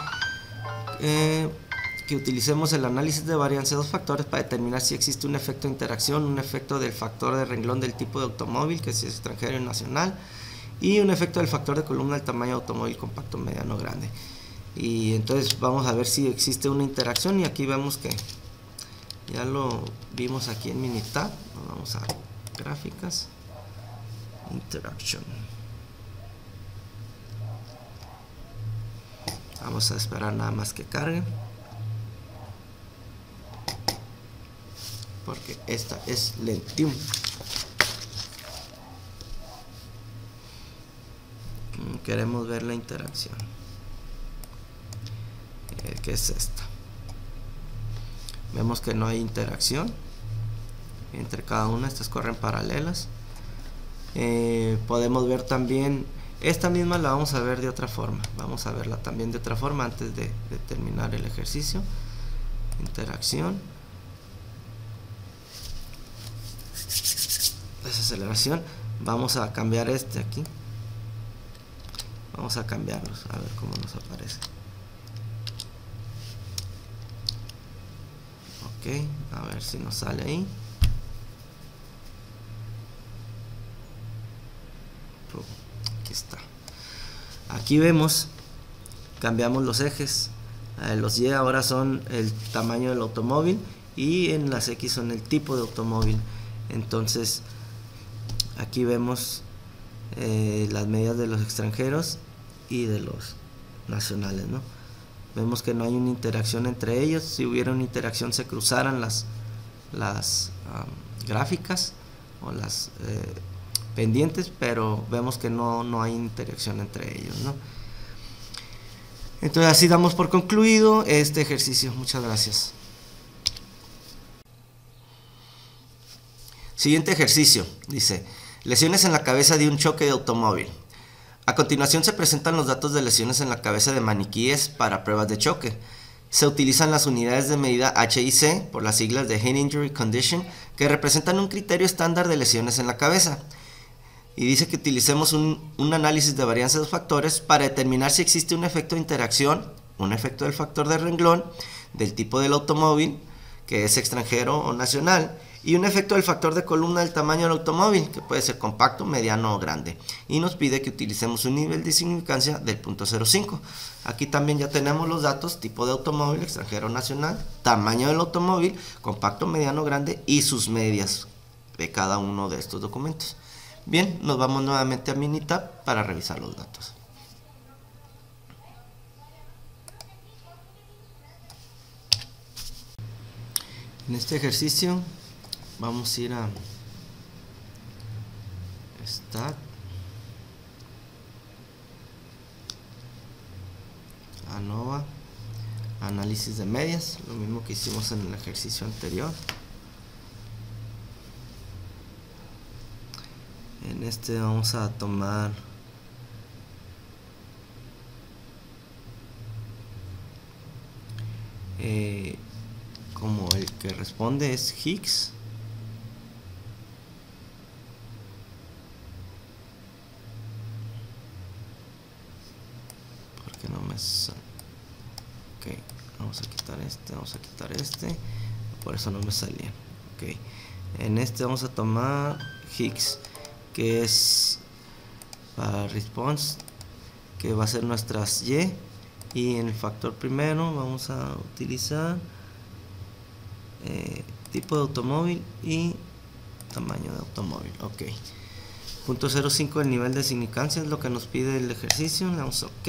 Speaker 1: que utilicemos el análisis de varianza de dos factores para determinar si existe un efecto de interacción, un efecto del factor de renglón del tipo de automóvil, que es extranjero y nacional, y un efecto del factor de columna del tamaño de automóvil compacto, mediano, grande. Y entonces vamos a ver si existe una interacción, y aquí vemos que ya lo vimos aquí en Minitab. Nos vamos a gráficas, interaction. Vamos a esperar nada más que cargue, porque esta es Lentium. Queremos ver la interacción, que es esta. Vemos que no hay interacción entre cada una, estas corren paralelas. Podemos ver también esta misma, la vamos a ver de otra forma. Vamos a verla también de otra forma antes de terminar el ejercicio. Interacción, desaceleración. Vamos a cambiar aquí. Vamos a cambiarlos, a ver cómo nos aparece. OK, a ver si nos sale ahí. Aquí está. Aquí vemos, cambiamos los ejes. Los Y ahora son el tamaño del automóvil y en las X son el tipo de automóvil. Entonces aquí vemos las medidas de los extranjeros y de los nacionales, ¿no? Vemos que no hay una interacción entre ellos. Si hubiera una interacción se cruzaran las gráficas o las pendientes, pero vemos que no hay interacción entre ellos, ¿no? Entonces así damos por concluido este ejercicio. Muchas gracias. Siguiente ejercicio, dice: lesiones en la cabeza de un choque de automóvil. A continuación se presentan los datos de lesiones en la cabeza de maniquíes para pruebas de choque. Se utilizan las unidades de medida H y C, por las siglas de Head Injury Condition, que representan un criterio estándar de lesiones en la cabeza. Y dice que utilicemos un análisis de varianza de los factores para determinar si existe un efecto de interacción, un efecto del factor de renglón, del tipo del automóvil, que es extranjero o nacional, y un efecto del factor de columna del tamaño del automóvil, que puede ser compacto, mediano o grande. Y nos pide que utilicemos un nivel de significancia del 0.05. Aquí también ya tenemos los datos: tipo de automóvil, extranjero o nacional, tamaño del automóvil, compacto, mediano, grande, y sus medias de cada uno de estos documentos. Bien, nos vamos nuevamente a Minitab para revisar los datos. En este ejercicio vamos a ir a Stat, ANOVA, análisis de medias, lo mismo que hicimos en el ejercicio anterior. En este vamos a tomar como el que responde es Higgs. Porque no me sale. Ok, vamos a quitar este, por eso no me salía. Ok, en este vamos a tomar Higgs, que es para response, que va a ser nuestras Y, y en el factor primero vamos a utilizar tipo de automóvil y tamaño de automóvil. Ok, 0.05 el nivel de significancia es lo que nos pide el ejercicio. Le damos OK.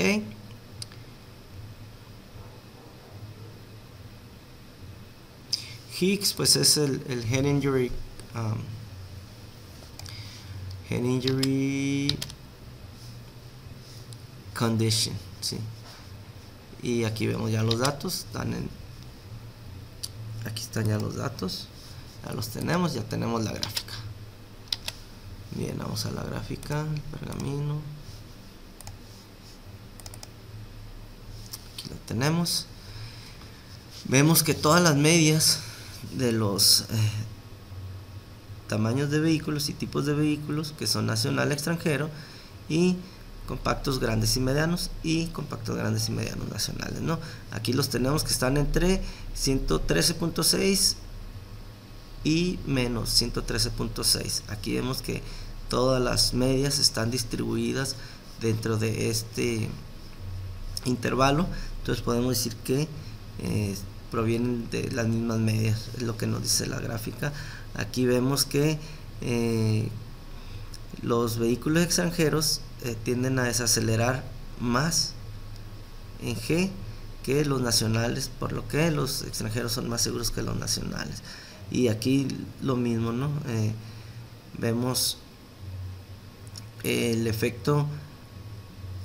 Speaker 1: Higgs pues es el Head Injury Condition, ¿sí? Y aquí vemos ya los datos, aquí están ya los datos, ya los tenemos, ya tenemos la gráfica. Bien, vamos a la gráfica, el pergamino, aquí lo tenemos. Vemos que todas las medias de los tamaños de vehículos y tipos de vehículos, que son nacional, extranjero, y compactos grandes y medianos, y compactos grandes y medianos nacionales, ¿no? Aquí los tenemos que están entre 113.6 y menos 113.6. Aquí vemos que todas las medias están distribuidas dentro de este intervalo, entonces podemos decir que provienen de las mismas medias, es lo que nos dice la gráfica. Aquí vemos que los vehículos extranjeros tienden a desacelerar más en G que los nacionales, por lo que los extranjeros son más seguros que los nacionales. Y aquí lo mismo, ¿no? Vemos el efecto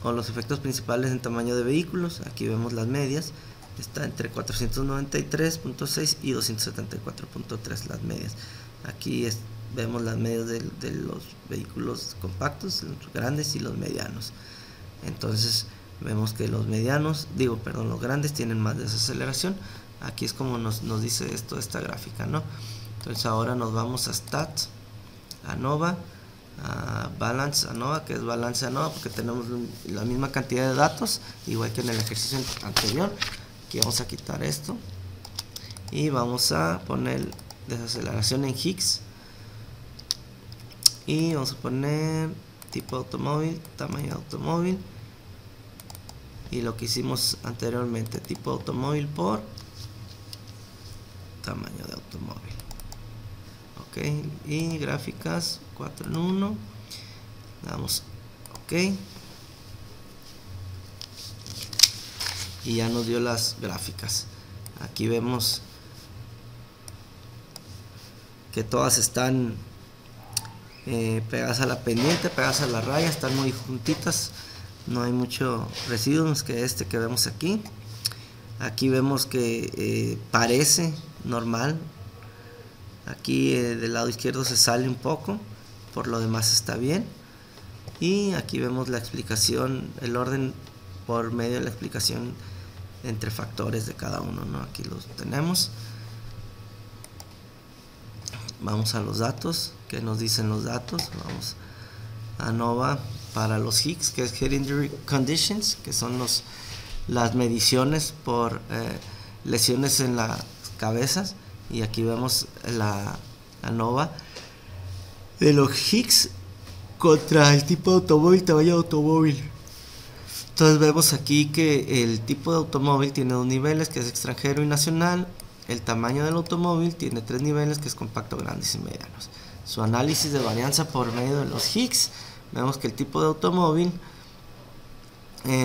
Speaker 1: o los efectos principales en tamaño de vehículos. Aquí vemos las medias, está entre 493.6 y 274.3 las medias. Aquí vemos las medias de los vehículos compactos, los grandes y los medianos. Entonces vemos que los los grandes tienen más desaceleración. Aquí es como nos dice esta gráfica, ¿no? Entonces ahora nos vamos a Stat, ANOVA, a Balance ANOVA, que es balance ANOVA porque tenemos la misma cantidad de datos, igual que en el ejercicio anterior. Aquí vamos a quitar esto y vamos a poner desaceleración en Higgs, y vamos a poner tipo de automóvil, tamaño de automóvil y lo que hicimos anteriormente, tipo de automóvil por tamaño de automóvil. Ok, y gráficas 4 en 1, damos ok y ya nos dio las gráficas. Aquí vemos que todas están pegadas a la pendiente, pegadas a la raya, están muy juntitas, no hay mucho residuo más que este que vemos aquí. Aquí vemos que parece normal. Aquí del lado izquierdo se sale un poco, por lo demás está bien. Y aquí vemos la explicación, el orden por medio de la explicación entre factores de cada uno, ¿no? Aquí los tenemos. Vamos a los datos, ¿qué nos dicen los datos? Vamos a ANOVA para los Higgs, que es Head Injury Conditions, que son las mediciones por lesiones en las cabezas. Y aquí vemos la ANOVA de los Higgs contra el tipo de automóvil, tamaño de automóvil. Entonces vemos aquí que el tipo de automóvil tiene 2 niveles, que es extranjero y nacional. El tamaño del automóvil tiene 3 niveles, que es compacto, grandes y medianos. Su análisis de varianza por medio de los Higgs. Vemos que el tipo de automóvil,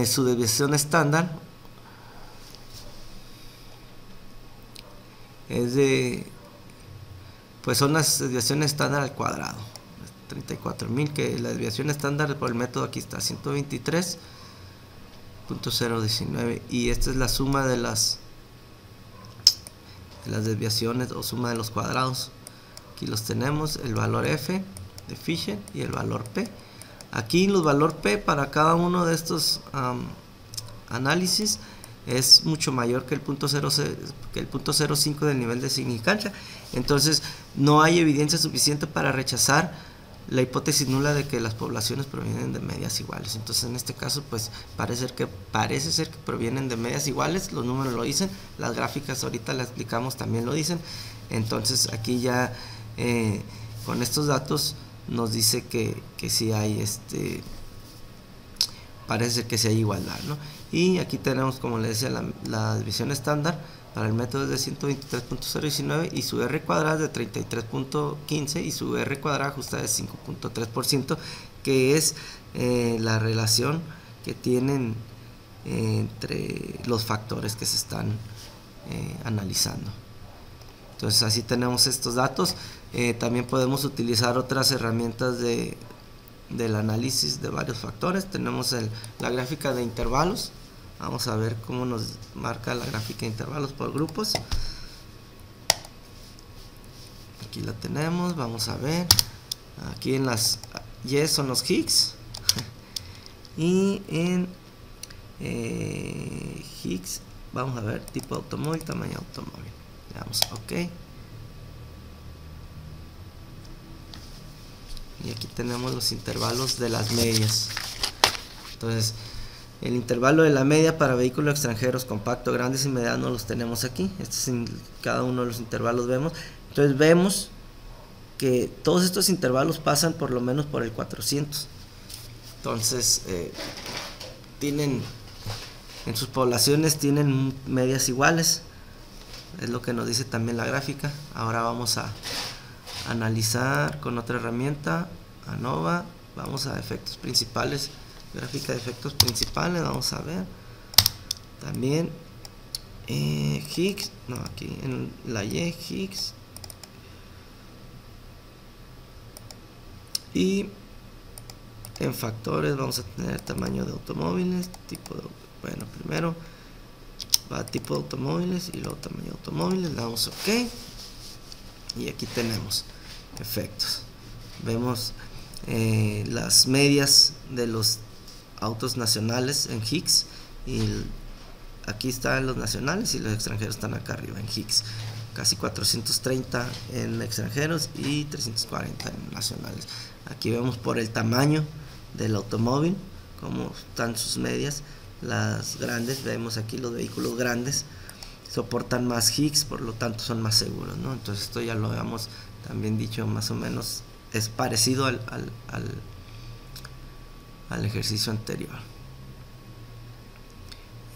Speaker 1: su desviación estándar es de, pues son las desviaciones estándar al cuadrado, 34.000, que la desviación estándar por el método aquí está 123.019, y esta es la suma de las desviaciones o suma de los cuadrados. Aquí los tenemos, el valor F de Fisher y el valor P. Aquí los valor P para cada uno de estos análisis es mucho mayor que el punto 0.05 del nivel de significancia. Entonces no hay evidencia suficiente para rechazar la hipótesis nula de que las poblaciones provienen de medias iguales. Entonces en este caso pues parece ser que provienen de medias iguales. Los números lo dicen, las gráficas ahorita las explicamos también lo dicen. Entonces aquí ya con estos datos nos dice que sí hay parece ser que sí hay igualdad, ¿no? Y aquí tenemos, como les decía, la división estándar para el método es de 123.019 y su R cuadrada es de 33.15 y su R cuadrada justa es 5.3%, que es la relación que tienen entre los factores que se están analizando. Entonces así tenemos estos datos. También podemos utilizar otras herramientas del análisis de varios factores. Tenemos la gráfica de intervalos. Vamos a ver cómo nos marca la gráfica de intervalos por grupos. Aquí la tenemos, vamos a ver. Aquí en las Y son los Higgs. Y en Higgs vamos a ver tipo de automóvil, tamaño de automóvil. Le damos OK. Y aquí tenemos los intervalos de las medias. Entonces el intervalo de la media para vehículos extranjeros compacto, grandes y medianos los tenemos aquí. Cada uno de los intervalos vemos. Entonces vemos que todos estos intervalos pasan por lo menos por el 400. Entonces en sus poblaciones tienen medias iguales. Es lo que nos dice también la gráfica. Ahora vamos a analizar con otra herramienta, ANOVA. Vamos a efectos principales. Gráfica de efectos principales, vamos a ver también Higgs, no, aquí en la Y, Higgs, y en factores vamos a tener tamaño de automóviles, bueno, primero va a tipo de automóviles y luego tamaño de automóviles, le damos OK y aquí tenemos efectos. Vemos las medias de los autos nacionales en Higgs, y aquí están los nacionales y los extranjeros están acá arriba en Higgs. Casi 430 en extranjeros y 340 en nacionales. Aquí vemos por el tamaño del automóvil cómo están sus medias. Las grandes, vemos aquí los vehículos grandes soportan más Higgs, por lo tanto son más seguros, ¿no? Entonces esto ya lo habíamos también dicho, más o menos es parecido al ejercicio anterior.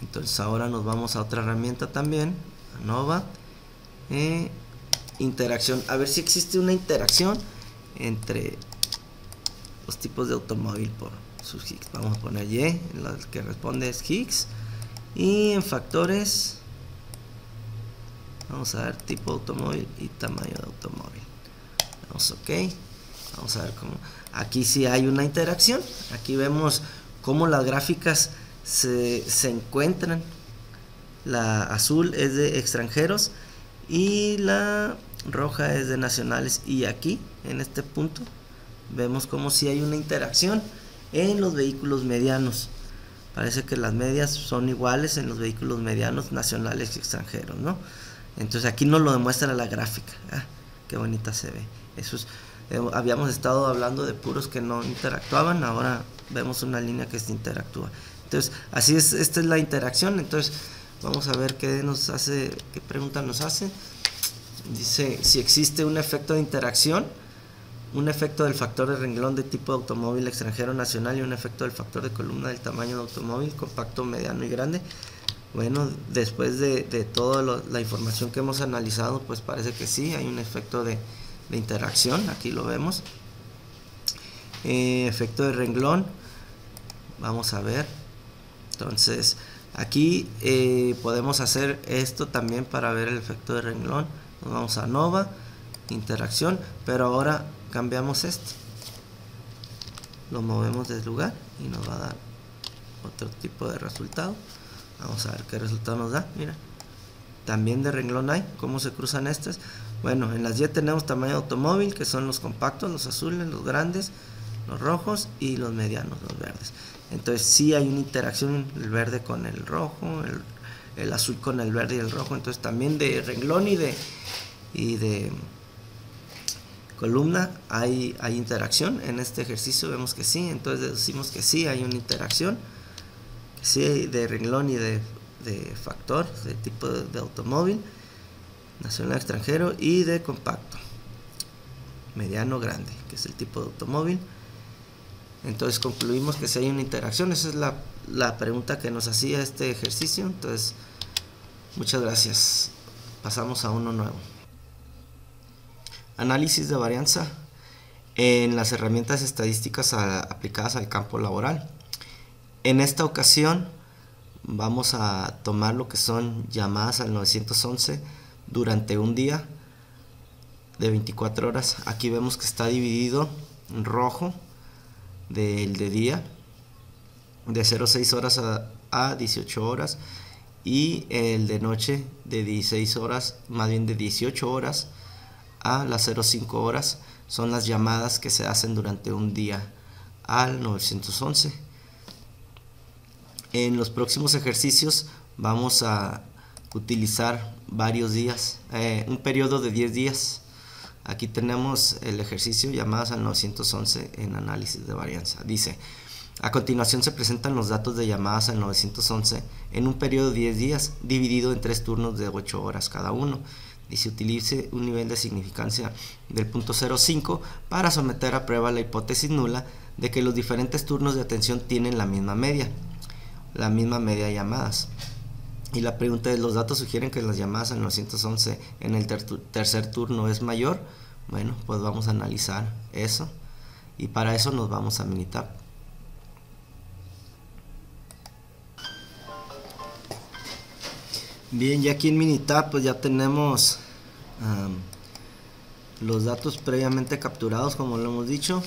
Speaker 1: Entonces ahora nos vamos a otra herramienta también, a Nova, interacción, a ver si existe una interacción entre los tipos de automóvil por sus Higgs. Vamos a poner Y, la que responde es Higgs, y en factores vamos a ver tipo de automóvil y tamaño de automóvil. Vamos OK, vamos a ver cómo. Aquí sí hay una interacción. Aquí vemos cómo las gráficas se encuentran. La azul es de extranjeros y la roja es de nacionales, y aquí en este punto vemos como si hay una interacción en los vehículos medianos. Parece que las medias son iguales en los vehículos medianos nacionales y extranjeros, ¿no? Entonces aquí nos lo demuestra la gráfica. Qué bonita se ve. Eso es, habíamos estado hablando de puros que no interactuaban, ahora vemos una línea que se interactúa. Entonces así es, esta es la interacción. Entonces vamos a ver qué nos hace, qué pregunta nos hace. Dice si existe un efecto de interacción, un efecto del factor de renglón de tipo de automóvil extranjero nacional y un efecto del factor de columna del tamaño de automóvil compacto, mediano y grande. Bueno, después de toda la información que hemos analizado, pues parece que sí, hay un efecto de interacción, aquí lo vemos. Efecto de renglón, vamos a ver. Entonces aquí podemos hacer esto también para ver el efecto de renglón. Nos vamos a Nova, interacción, pero ahora cambiamos esto, lo movemos del lugar y nos va a dar otro tipo de resultado. Vamos a ver qué resultado nos da. Mira, también de renglón hay, cómo se cruzan estas. Bueno, en las Y tenemos tamaño de automóvil, que son los compactos, los azules, los grandes, los rojos, y los medianos, los verdes. Entonces sí hay una interacción, el verde con el rojo, el azul con el verde y el rojo. Entonces también de renglón y de columna hay interacción. En este ejercicio vemos que sí, entonces deducimos que sí hay una interacción, que sí hay de renglón y de factor, de tipo de automóvil, nacional, extranjero, y de compacto, mediano, grande, que es el tipo de automóvil. Entonces concluimos que sí hay una interacción. Esa es la pregunta que nos hacía este ejercicio. Entonces, muchas gracias. Pasamos a uno nuevo. Análisis de varianza en las herramientas estadísticas aplicadas al campo laboral. En esta ocasión vamos a tomar lo que son llamadas al 911 durante un día de 24 horas. Aquí vemos que está dividido en rojo del de día, de 06 horas a 18 horas, y el de noche de 16 horas, más bien de 18 horas a las 05 horas. Son las llamadas que se hacen durante un día al 911. En los próximos ejercicios vamos a utilizar varios días, un periodo de 10 días. Aquí tenemos el ejercicio llamadas al 911 en análisis de varianza. Dice: a continuación se presentan los datos de llamadas al 911 en un periodo de 10 días dividido en 3 turnos de 8 horas cada uno. Dice: utilice un nivel de significancia del 0.05 para someter a prueba la hipótesis nula de que los diferentes turnos de atención tienen la misma media de llamadas. Y la pregunta es: ¿los datos sugieren que las llamadas al 911 en el tercer turno es mayor? Bueno, pues vamos a analizar eso, y para eso nos vamos a Minitab. Bien, ya aquí en Minitab pues ya tenemos los datos previamente capturados, como lo hemos dicho.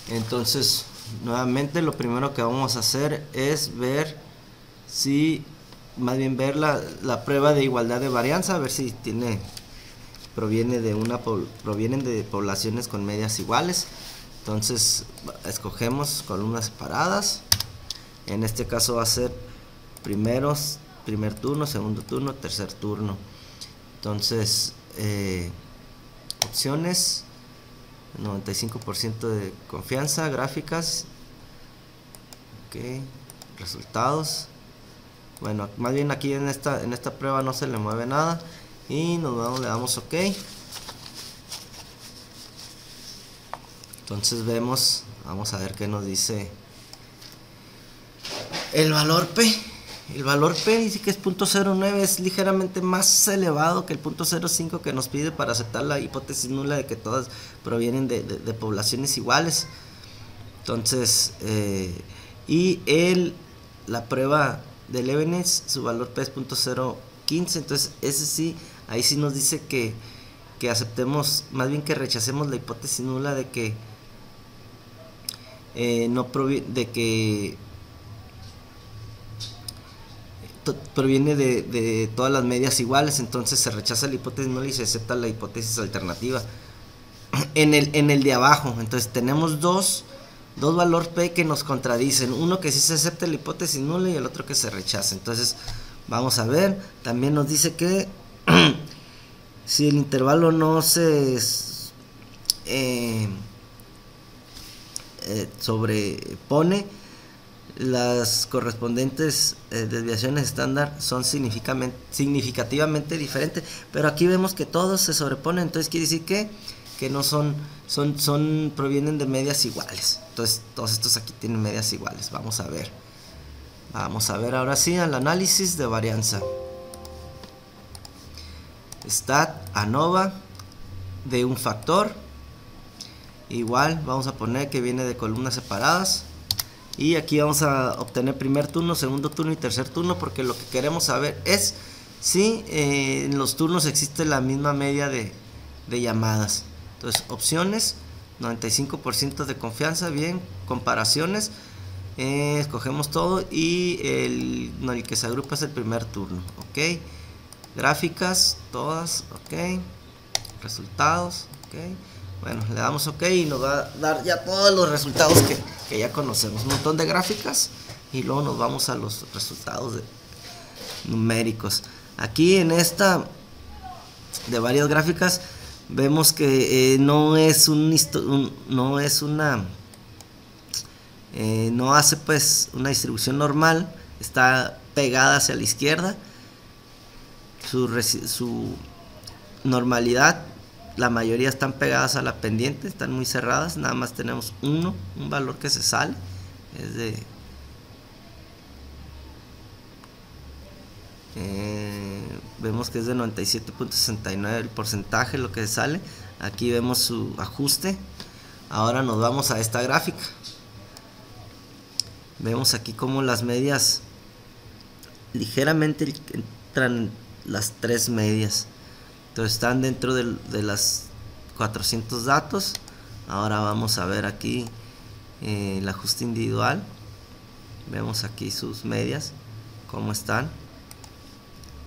Speaker 1: Entonces, nuevamente lo primero que vamos a hacer es ver la prueba de igualdad de varianza, a ver si provienen de poblaciones con medias iguales. Entonces escogemos columnas separadas. En este caso va a ser primer turno, segundo turno, tercer turno. Entonces opciones, 95% de confianza, gráficas, resultados. Bueno, más bien aquí en esta prueba no se le mueve nada, y le damos OK. Entonces vamos a ver qué nos dice el valor P. El valor P dice que es 0.09, es ligeramente más elevado que el 0.05 que nos pide para aceptar la hipótesis nula de que todas provienen de poblaciones iguales. Entonces, y la prueba de Leibniz, su valor P es 0.015, entonces ese sí, ahí sí nos dice que aceptemos, más bien que rechacemos la hipótesis nula de que proviene de todas las medias iguales, entonces se rechaza la hipótesis nula y se acepta la hipótesis alternativa. En el de abajo, entonces tenemos dos valores P que nos contradicen, uno que sí se acepta la hipótesis nula y el otro que se rechaza. Entonces vamos a ver, también nos dice que si el intervalo no se sobrepone, las correspondientes desviaciones estándar son significativamente diferentes, pero aquí vemos que todos se sobreponen, entonces quiere decir que no provienen de medias iguales. Entonces todos estos aquí tienen medias iguales. Vamos a ver ahora sí al análisis de varianza. Stat ANOVA de un factor, igual vamos a poner que viene de columnas separadas, y aquí vamos a obtener primer turno, segundo turno y tercer turno, porque lo que queremos saber es si en los turnos existe la misma media de llamadas. Entonces opciones, 95% de confianza, bien, comparaciones, escogemos todo y el que se agrupa es el primer turno, ok, gráficas, todas, ok, resultados, ok, bueno, le damos ok y nos va a dar ya todos los resultados que ya conocemos, un montón de gráficas, y luego nos vamos a los resultados numéricos. Aquí en esta de varias gráficas vemos que no hace pues una distribución normal, está pegada hacia la izquierda, su normalidad, la mayoría están pegadas a la pendiente, están muy cerradas, nada más tenemos un valor que se sale, es de vemos que es de 97.69 el porcentaje lo que sale. Aquí vemos su ajuste. Ahora nos vamos a esta gráfica, vemos aquí como las medias ligeramente entran las tres medias, entonces están dentro de las 400 datos. Ahora vamos a ver aquí el ajuste individual, vemos aquí sus medias cómo están,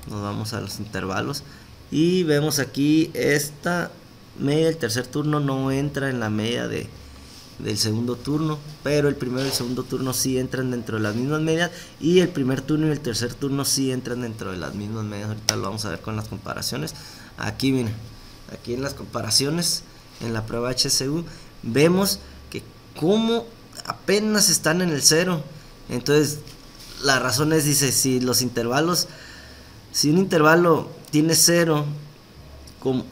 Speaker 1: nos vamos a los intervalos y vemos aquí esta media del tercer turno no entra en la media del segundo turno, pero el primero y el segundo turno sí entran dentro de las mismas medias, y el primer turno y el tercer turno sí entran dentro de las mismas medias. Ahorita lo vamos a ver con las comparaciones. Aquí miren, aquí en las comparaciones en la prueba HSU vemos que como apenas están en el cero. Entonces la razón es, dice, si un intervalo tiene cero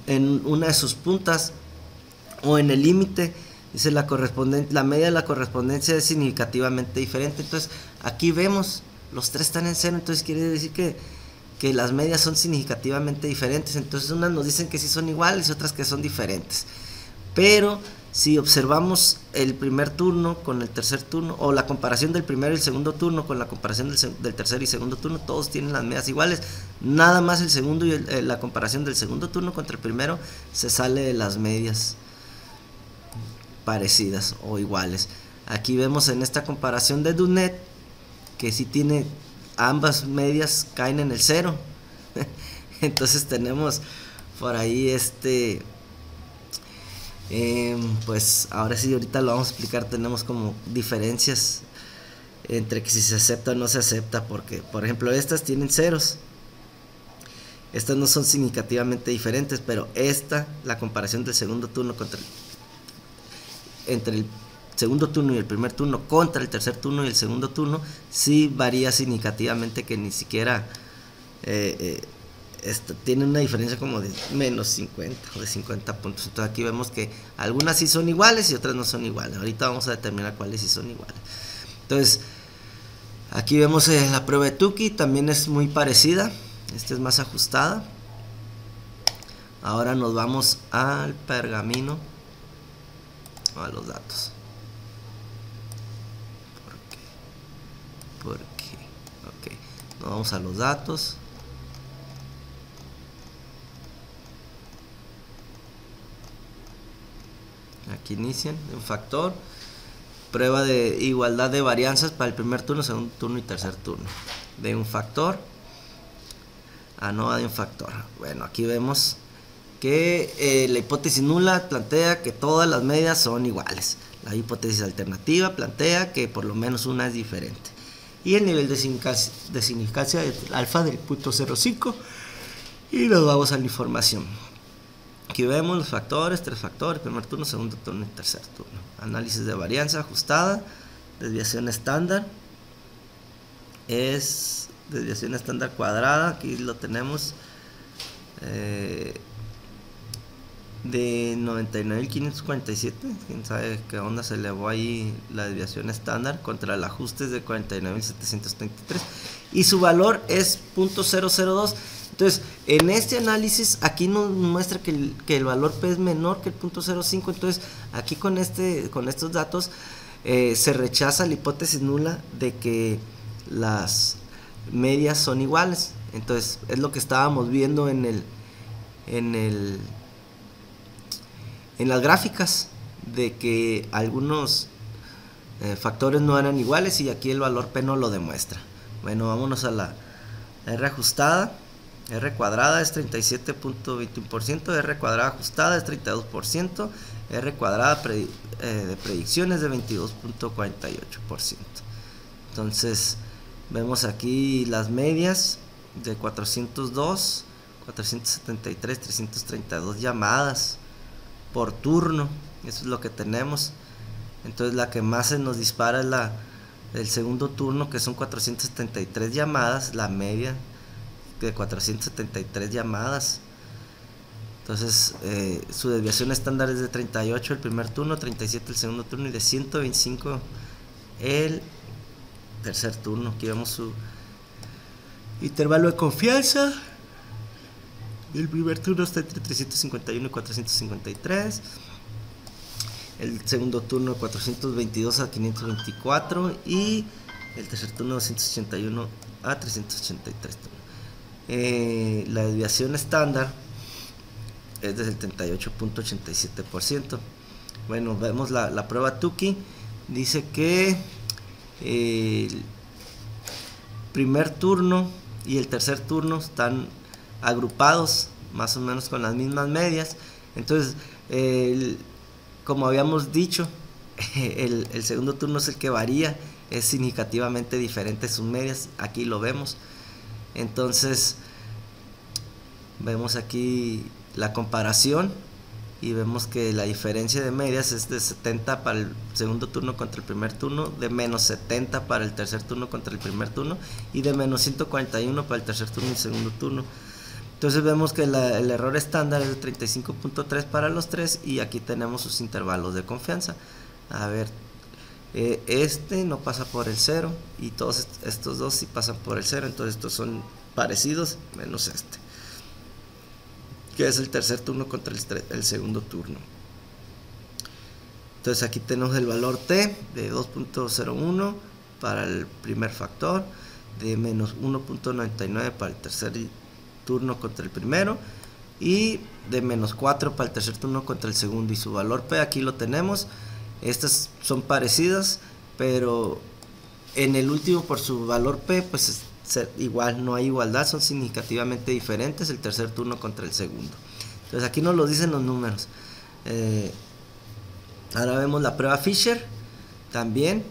Speaker 1: en una de sus puntas o en el límite, dice la media de la correspondencia es significativamente diferente. Entonces aquí vemos los tres están en cero, entonces quiere decir que las medias son significativamente diferentes. Entonces unas nos dicen que sí son iguales y otras que son diferentes, pero si observamos el primer turno con el tercer turno, o la comparación del primero y el segundo turno con la comparación del tercer y segundo turno, todos tienen las medias iguales. Nada más el segundo y la comparación del segundo turno contra el primero se sale de las medias parecidas o iguales. Aquí vemos en esta comparación de Dunet que sí tiene ambas medias caen en el cero. Entonces tenemos por ahí pues ahora sí, ahorita lo vamos a explicar. Tenemos como diferencias entre que si se acepta o no se acepta, porque por ejemplo estas tienen ceros, estas no son significativamente diferentes, pero la comparación del segundo turno entre el segundo turno y el primer turno contra el tercer turno y el segundo turno sí varía significativamente, que ni siquiera tiene una diferencia como de menos 50 o de 50 puntos. Entonces aquí vemos que algunas sí son iguales y otras no son iguales. Ahorita vamos a determinar cuáles sí son iguales. Entonces Aquí vemos la prueba de Tukey, también es muy parecida, esta es más ajustada. Ahora nos vamos al pergamino, a los datos. ¿Por qué? Ok, nos vamos a los datos. Aquí inician un factor, prueba de igualdad de varianzas para el primer turno, segundo turno y tercer turno de un factor a no de un factor. Bueno, aquí vemos que la hipótesis nula plantea que todas las medias son iguales. La hipótesis alternativa plantea que por lo menos una es diferente. Y el nivel de significancia de alfa del punto 0,5. Y nos vamos a la información. Aquí vemos los factores, tres factores, primer turno, segundo turno y tercer turno. Análisis de varianza ajustada, desviación estándar. Es desviación estándar cuadrada, aquí lo tenemos de 99.547, quién sabe qué onda se elevó ahí la desviación estándar contra el ajuste de 49.733 y su valor es .002. Entonces, en este análisis, aquí nos muestra que el valor P es menor que el .05. Entonces, aquí con estos datos se rechaza la hipótesis nula de que las medias son iguales. Entonces, es lo que estábamos viendo en las gráficas, de que algunos factores no eran iguales y aquí el valor P no lo demuestra. Bueno, vámonos a la R ajustada. R cuadrada es 37.21%, R cuadrada ajustada es 32%, R cuadrada de predicción es de 22.48%. Entonces vemos aquí las medias de 402, 473, 332 llamadas por turno. Eso es lo que tenemos. Entonces la que más se nos dispara es el segundo turno, que son 473 llamadas, la media de 473 llamadas. Entonces su desviación estándar es de 38 el primer turno, 37 el segundo turno y de 125 el tercer turno. Aquí vemos su intervalo de confianza. El primer turno está entre 351 y 453. El segundo turno de 422 a 524 y el tercer turno de 281 a 383 turnos. La desviación estándar es de 78.87%. Bueno, vemos la prueba Tukey. Dice que el primer turno y el tercer turno están agrupados más o menos con las mismas medias. Entonces, como habíamos dicho, el segundo turno es el que varía, es significativamente diferente sus medias. Aquí lo vemos. Entonces vemos aquí la comparación y vemos que la diferencia de medias es de 70 para el segundo turno contra el primer turno, de menos 70 para el tercer turno contra el primer turno y de menos 141 para el tercer turno y el segundo turno. Entonces vemos que el error estándar es de 35.3 para los tres y aquí tenemos sus intervalos de confianza. A ver, este no pasa por el 0 y todos estos dos sí pasan por el 0, entonces estos son parecidos menos este, que es el tercer turno contra el segundo turno. Entonces aquí tenemos el valor T de 2.01 para el primer factor, de menos 1.99 para el tercer turno contra el primero y de menos 4 para el tercer turno contra el segundo, y su valor P aquí lo tenemos. Estas son parecidas, pero en el último, por su valor P, pues igual no hay igualdad, son significativamente diferentes el tercer turno contra el segundo. Entonces aquí nos lo dicen los números. Ahora vemos la prueba Fisher también.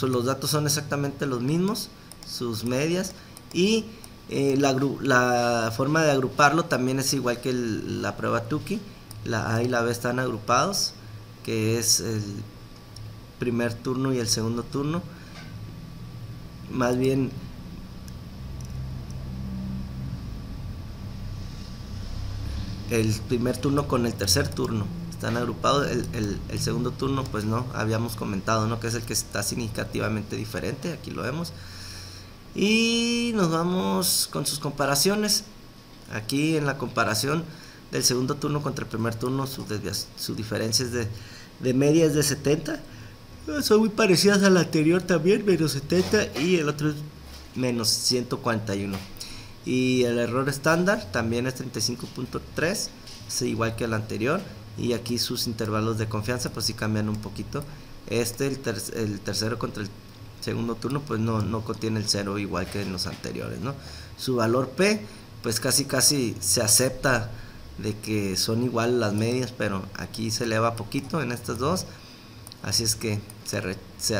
Speaker 1: Los datos son exactamente los mismos, sus medias, y la forma de agruparlo también es igual que la prueba Tukey. La A y la B están agrupados, que es el primer turno y el segundo turno. Más bien el primer turno con el tercer turno están agrupados. El segundo turno, pues no, habíamos comentado, ¿no?, que es el que está significativamente diferente. Aquí lo vemos. Y nos vamos con sus comparaciones. Aquí en la comparación del segundo turno contra el primer turno, su diferencia es de media es de 70. Son muy parecidas a la anterior también, menos 70, y el otro es menos 141. Y el error estándar también es 35.3, es igual que el anterior. Y aquí sus intervalos de confianza pues sí cambian un poquito. El tercero contra el segundo turno pues no contiene el 0 igual que en los anteriores, ¿no? Su valor P pues casi se acepta de que son igual las medias, pero aquí se eleva poquito en estas dos. Así es que se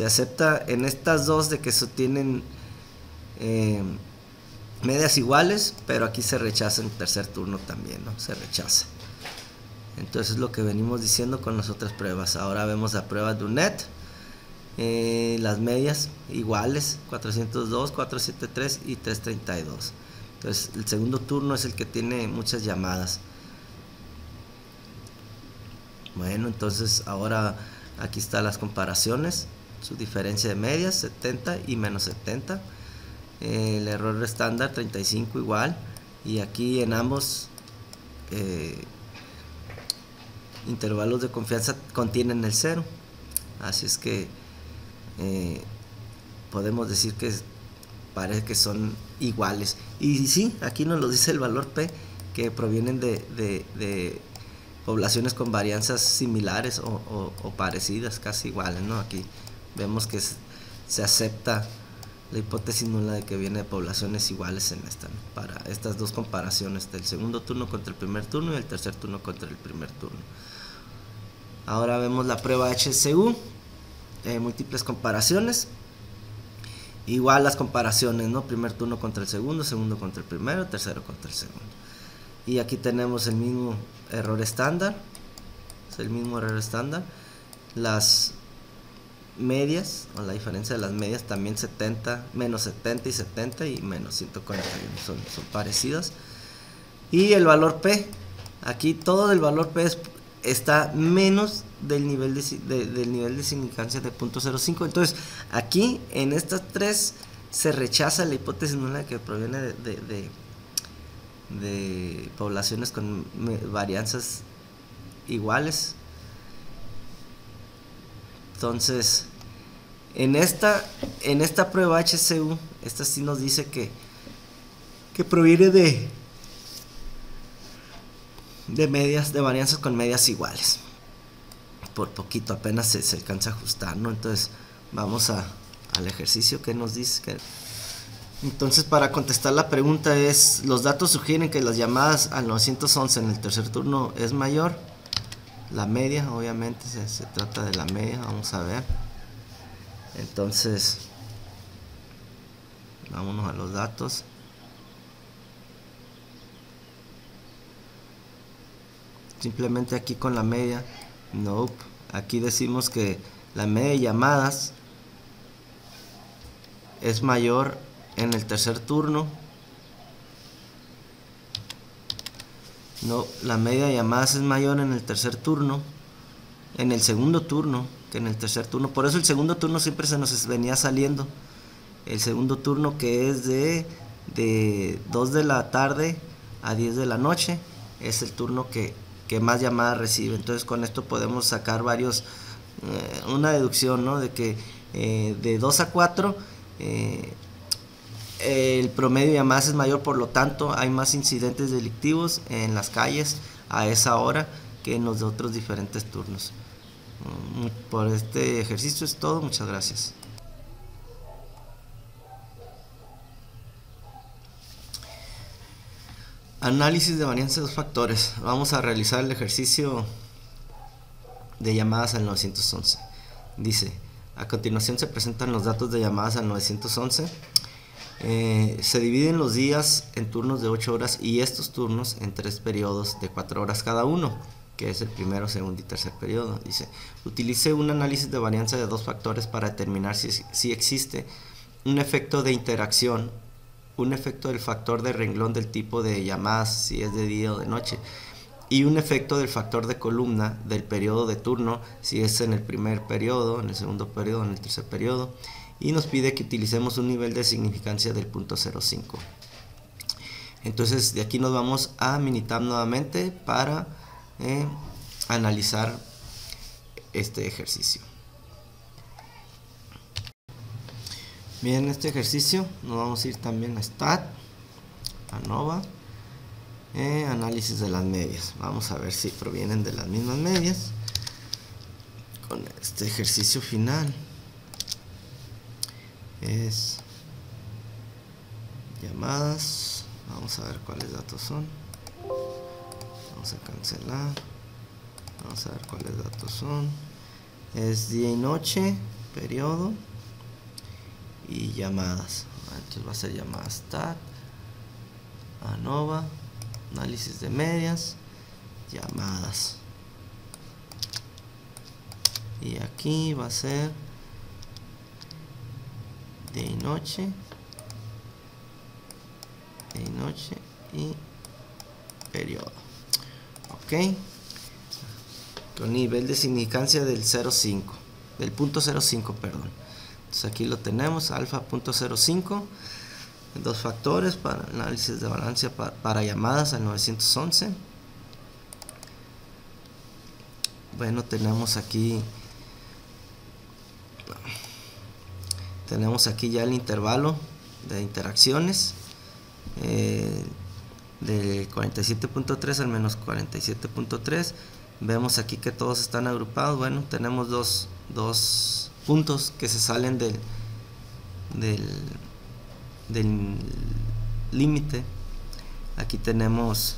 Speaker 1: acepta en estas dos de que tienen medias iguales, pero aquí se rechaza en el tercer turno también, ¿no? Se rechaza. Entonces es lo que venimos diciendo con las otras pruebas. Ahora vemos la prueba de UNED. Las medias iguales, 402, 473 y 332. Entonces el segundo turno es el que tiene muchas llamadas. Bueno, entonces ahora aquí están las comparaciones. Su diferencia de medias, 70 y menos 70. El error estándar, 35 igual. Y aquí en ambos intervalos de confianza contienen el 0. Así es que podemos decir que parece que son iguales. Y sí, aquí nos lo dice el valor P, que provienen de poblaciones con varianzas similares o parecidas, casi iguales, ¿no? Aquí vemos que se acepta la hipótesis nula de que viene de poblaciones iguales en esta, ¿no?, para estas dos comparaciones del segundo turno contra el primer turno y el tercer turno contra el primer turno. Ahora vemos la prueba HCU, múltiples comparaciones. Igual las comparaciones, ¿no? Primer turno contra el segundo, segundo contra el primero, tercero contra el segundo. Y aquí tenemos el mismo error estándar, es el mismo error estándar. Las medias, o la diferencia de las medias también 70, menos 70 y 70 y menos 141, son parecidas. Y el valor P, aquí todo el valor P está menos del nivel de significancia de 0.05. Entonces aquí en estas tres se rechaza la hipótesis nula que proviene de poblaciones con varianzas iguales. Entonces en esta prueba HCU, esta sí nos dice que proviene de medias, de varianzas con medias iguales. Por poquito, apenas se alcanza a ajustar, ¿no? Entonces vamos al ejercicio que nos dice. Entonces, para contestar la pregunta es: los datos sugieren que las llamadas al 911 en el tercer turno es mayor. La media, obviamente se trata de la media, vamos a ver. Entonces vámonos a los datos. Simplemente aquí con la media, nope. Aquí decimos que la media de llamadas es mayor en el tercer turno. No, la media de llamadas es mayor en el tercer turno, en el segundo turno que en el tercer turno. Por eso el segundo turno siempre se nos venía saliendo. El segundo turno, que es de 2 de la tarde a 10 de la noche, es el turno que más llamadas recibe. Entonces con esto podemos sacar una deducción, ¿no?, de que de 2 a 4 el promedio de llamadas es mayor, por lo tanto hay más incidentes delictivos en las calles a esa hora que en los de otros diferentes turnos. Por este ejercicio es todo, muchas gracias. Análisis de varianza de dos factores. Vamos a realizar el ejercicio de llamadas al 911. Dice: a continuación se presentan los datos de llamadas al 911. Se dividen los días en turnos de 8 horas y estos turnos en 3 periodos de 4 horas cada uno, que es el primero, segundo y tercer periodo. Dice: utilice un análisis de varianza de dos factores para determinar si existe un efecto de interacción, un efecto del factor de renglón del tipo de llamadas, si es de día o de noche, y un efecto del factor de columna del periodo de turno, si es en el primer periodo, en el segundo periodo, en el tercer periodo, y nos pide que utilicemos un nivel de significancia del 0.05. Entonces de aquí nos vamos a Minitab nuevamente para analizar este ejercicio. Bien, este ejercicio nos vamos a ir también a Stat, ANOVA, análisis de las medias. Vamos a ver si provienen de las mismas medias con este ejercicio final. Es llamadas. Vamos a ver cuáles datos son. Vamos a cancelar. Vamos a ver cuáles datos son. Es día y noche, periodo y llamadas. Entonces va a ser llamadas Stat, ANOVA, análisis de medias, llamadas. Y aquí va a ser día y noche y periodo. Ok, con nivel de significancia del 0.5, del 0.05, perdón. Entonces aquí lo tenemos, alfa 0.05, dos factores para análisis de balance para llamadas al 911. Bueno, tenemos aquí ya el intervalo de interacciones del 47.3 al menos 47.3. Vemos aquí que todos están agrupados. Bueno, tenemos dos puntos que se salen del límite. Aquí tenemos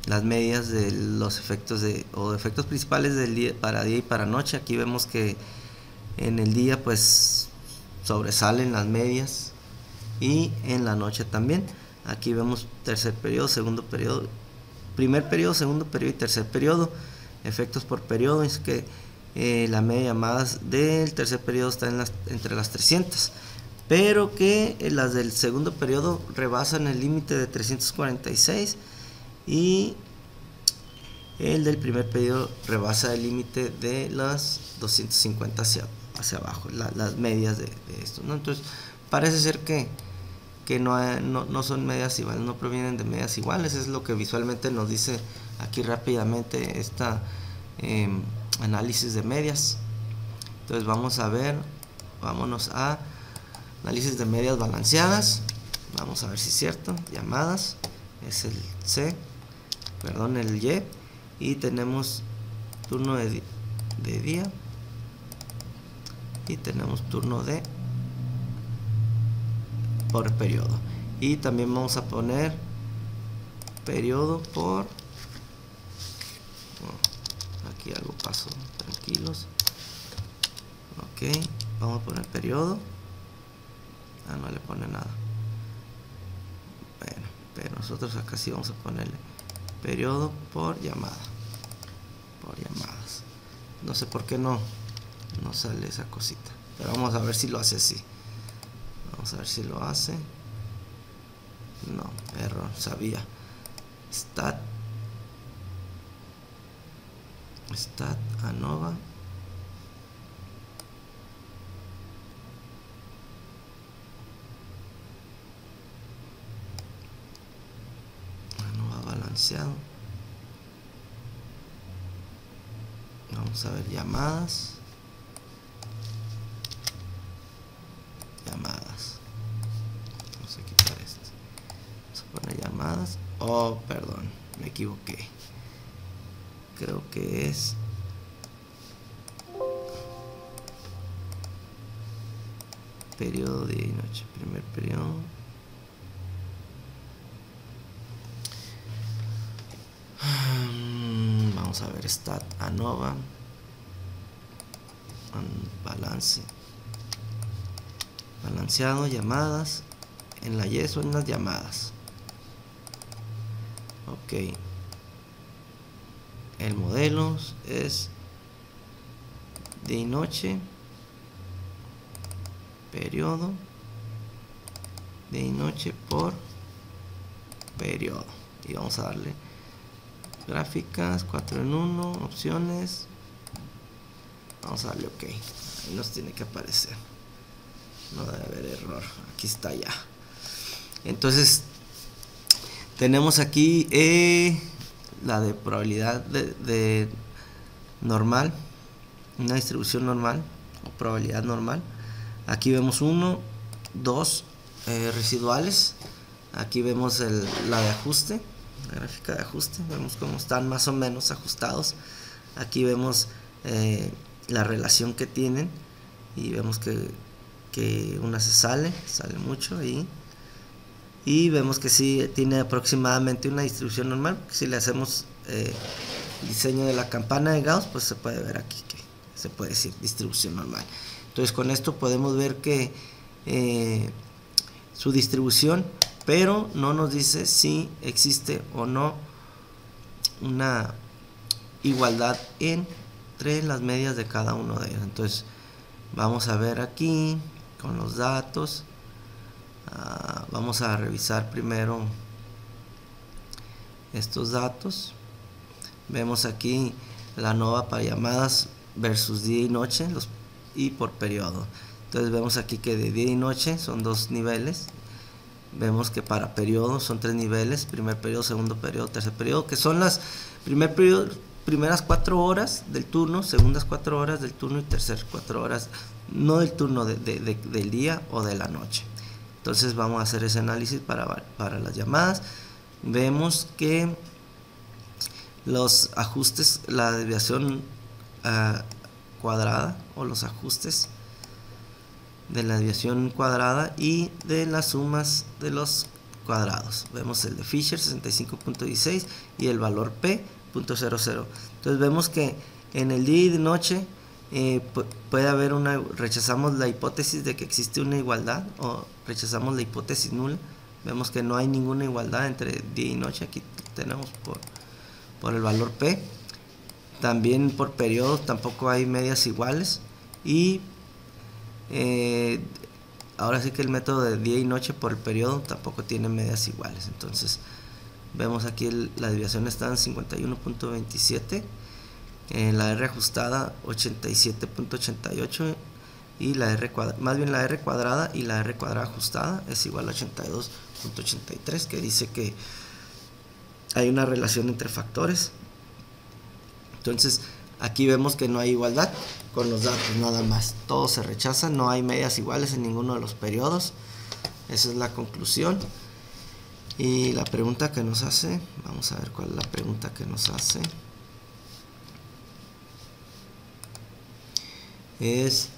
Speaker 1: las medias de los efectos efectos principales del día para día y para noche. Aquí vemos que en el día pues sobresalen las medias y en la noche también. Aquí vemos tercer periodo, segundo periodo, primer periodo, segundo periodo y tercer periodo. Efectos por periodo es que la media de llamadas del tercer periodo está entre las 300, pero que las del segundo periodo rebasan el límite de 346 y el del primer periodo rebasa el límite de las 250 hacia abajo, las medias de esto, ¿no? Entonces parece ser que no son medias iguales, no provienen de medias iguales. Es lo que visualmente nos dice aquí rápidamente esta análisis de medias. Entonces vamos a ver, vámonos a análisis de medias balanceadas. Vamos a ver si es cierto. Llamadas es el C, perdón, el Y, y tenemos turno de día y tenemos turno por periodo, y también vamos a poner periodo por aquí algo pasó, tranquilos. Ok, vamos a poner periodo. No le pone nada. Bueno, pero nosotros acá sí vamos a ponerle periodo por llamada, por llamadas. No sé por qué no sale esa cosita, pero vamos a ver si lo hace así. Vamos a ver si lo hace. No, error, sabía. Stat ANOVA. ANOVA balanceado. Vamos a ver llamadas. Vamos a quitar esto. Vamos a poner llamadas. Oh, perdón, me equivoqué. Creo que es periodo día y noche. Primer periodo. Vamos a ver Stat ANOVA. Balance. Balanceado, llamadas. En la Y son las llamadas. Ok. El modelo es día y noche, periodo, día y noche por periodo. Y vamos a darle gráficas, 4 en 1, opciones. Vamos a darle OK. Ahí nos tiene que aparecer. No debe haber error. Aquí está ya. Entonces tenemos aquí la de probabilidad de normal, una distribución normal o probabilidad normal. Aquí vemos 1, 2 residuales. Aquí vemos la de ajuste, la gráfica de ajuste. Vemos cómo están más o menos ajustados. Aquí vemos la relación que tienen y vemos que una se sale mucho ahí. Y vemos que sí tiene aproximadamente una distribución normal. Si le hacemos diseño de la campana de Gauss, pues se puede ver aquí que se puede decir distribución normal. Entonces con esto podemos ver que su distribución, pero no nos dice si existe o no una igualdad entre las medias de cada uno de ellos. Entonces vamos a ver aquí con los datos. Vamos a revisar primero estos datos. Vemos aquí la ANOVA para llamadas versus día y noche y por periodo. Entonces vemos aquí que de día y noche son 2 niveles. Vemos que para periodo son 3 niveles: primer periodo, segundo periodo, tercer periodo, que son las primeras 4 horas del turno, segundas 4 horas del turno y tercer 4 horas, no del turno del día o de la noche. Entonces vamos a hacer ese análisis para las llamadas. Vemos que los ajustes, la desviación cuadrada o los ajustes de la desviación cuadrada y de las sumas de los cuadrados. Vemos el de Fisher 65.16 y el valor P 0.00. Entonces vemos que en el día y de noche puede haber rechazamos la hipótesis de que existe una igualdad o rechazamos la hipótesis nula. Vemos que no hay ninguna igualdad entre día y noche. Aquí tenemos por el valor P. También por periodo tampoco hay medias iguales. Y ahora sí que el método de día y noche por el periodo tampoco tiene medias iguales. Entonces vemos aquí la desviación está en 51.27. La R ajustada 87.88 y la R cuadrada, más bien la R cuadrada y la R cuadrada ajustada es igual a 82.83, que dice que hay una relación entre factores. Entonces aquí vemos que no hay igualdad con los datos, nada más, todo se rechaza, no hay medias iguales en ninguno de los periodos. Esa es la conclusión. Y la pregunta que nos hace, vamos a ver cuál es la pregunta que nos hace. Es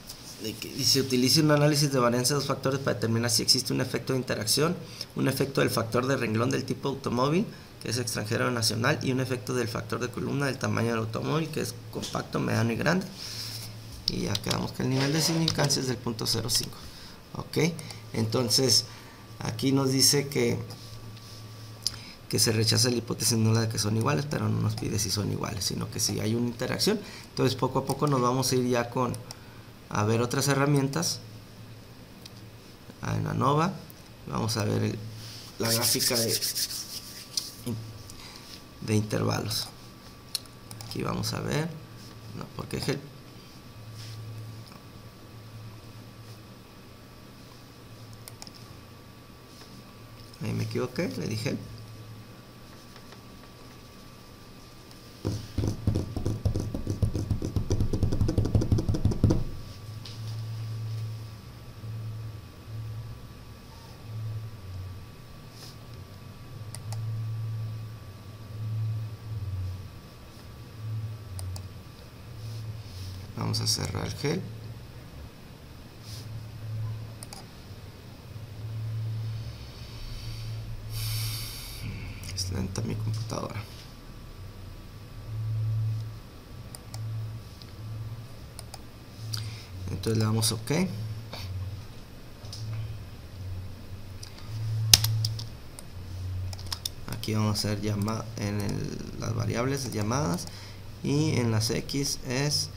Speaker 1: de que dice: utilice un análisis de varianza de 2 factores para determinar si existe un efecto de interacción, un efecto del factor de renglón del tipo automóvil, que es extranjero o nacional, y un efecto del factor de columna del tamaño del automóvil, que es compacto, mediano y grande. Y ya quedamos que el nivel de significancia es del 0.05. Ok, entonces aquí nos dice que se rechaza la hipótesis nula de que son iguales, pero no nos pide si son iguales, sino que si hay una interacción. Entonces poco a poco nos vamos a ir ya a ver otras herramientas en ANOVA. Vamos a ver la gráfica de intervalos. Aquí vamos a ver, no, porque ahí me equivoqué, le dije vamos a cerrar el gel. Es lenta mi computadora. Entonces le damos OK. Aquí vamos a hacer las variables de llamadas, y en las X es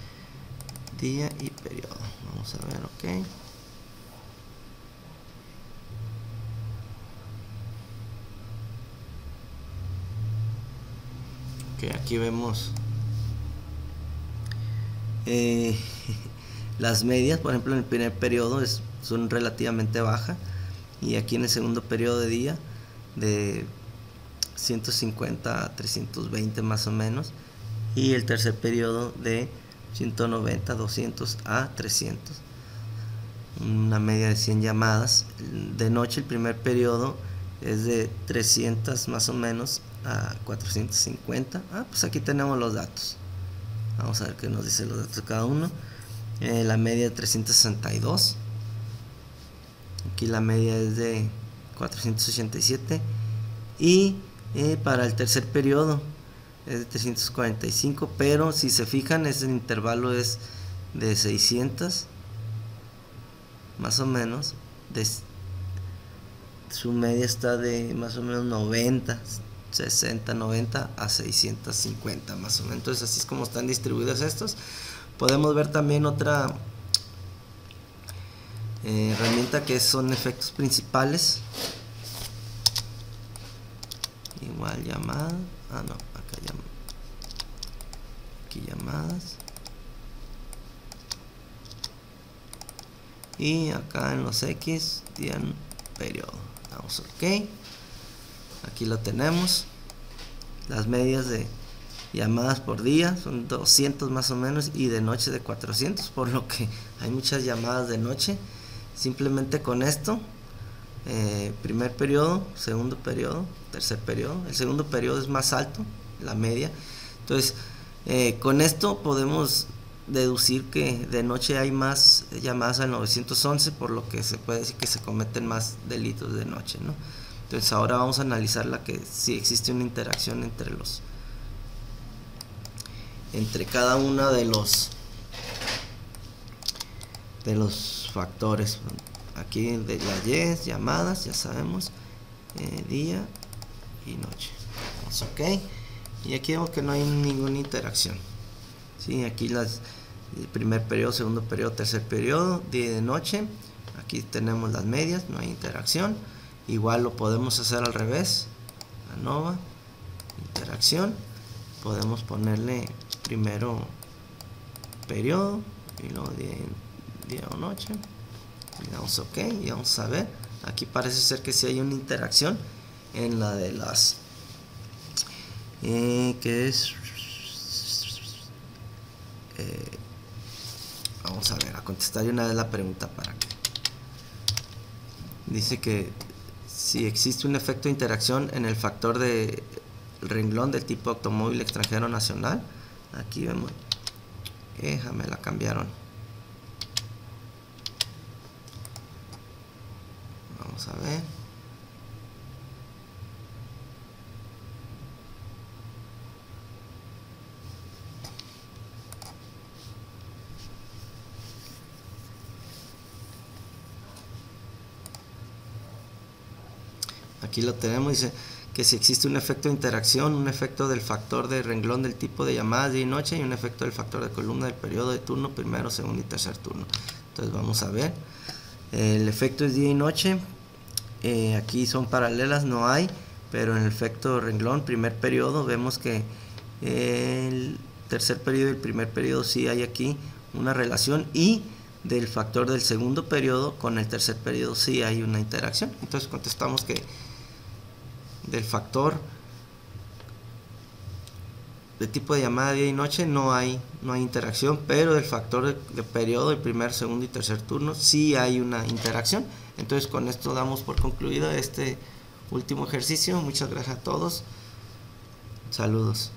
Speaker 1: día y periodo. Vamos a ver OK. que aquí vemos las medias. Por ejemplo, en el primer periodo son relativamente bajas, y aquí en el segundo periodo de día de 150 a 320 más o menos, y el tercer periodo de 190, 200 a 300, una media de 100 llamadas. De noche el primer periodo es de 300 más o menos a 450. Pues aquí tenemos los datos. Vamos a ver qué nos dice los datos de cada uno. La media de 362. Aquí la media es de 487. Y para el tercer periodo es de 345. Pero si se fijan, ese intervalo es de 600 más o menos. Su media está de más o menos 90, 60, 90 a 650 más o menos. Entonces así es como están distribuidos estos. Podemos ver también otra herramienta que son efectos principales. Igual llamadas. No, acá aquí llamadas. Y acá en los X tienen periodo. Damos OK. Aquí lo tenemos. Las medias de llamadas por día son 200 más o menos, y de noche de 400, por lo que hay muchas llamadas de noche. Simplemente con esto, primer periodo, segundo periodo, tercer periodo. El segundo periodo es más alto, la media. Entonces, con esto podemos deducir que de noche hay más llamadas al 911, por lo que se puede decir que se cometen más delitos de noche, ¿no? Entonces ahora vamos a analizar si existe una interacción entre cada uno de los factores. Aquí de las Y, llamadas, ya sabemos, día y noche. Vamos OK. Y aquí vemos que no hay ninguna interacción. ¿Sí? Aquí el primer periodo, segundo periodo, tercer periodo, día y de noche. Aquí tenemos las medias, no hay interacción. Igual lo podemos hacer al revés. ANOVA, interacción. Podemos ponerle primero periodo y luego día o noche. Le damos OK y vamos a ver. Aquí parece ser que sí hay una interacción en la de las que es vamos a ver, a contestar una vez la pregunta para que dice que si existe un efecto de interacción en el factor de renglón del tipo automóvil extranjero nacional. Aquí vemos, me la cambiaron. Vamos a ver. Aquí lo tenemos, dice que si existe un efecto de interacción, un efecto del factor de renglón del tipo de llamadas día y noche, y un efecto del factor de columna del periodo de turno, primero, segundo y tercer turno. Entonces vamos a ver. El efecto es día y noche. Aquí son paralelas, no hay, pero en el efecto de renglón, primer periodo, vemos que el tercer periodo y el primer periodo sí hay aquí una relación, y del factor del segundo periodo con el tercer periodo sí hay una interacción. Entonces contestamos que del factor de tipo de llamada día y noche no hay interacción, pero del factor de periodo, el primer, segundo y tercer turno, sí hay una interacción. Entonces con esto damos por concluido este último ejercicio. Muchas gracias a todos. Saludos.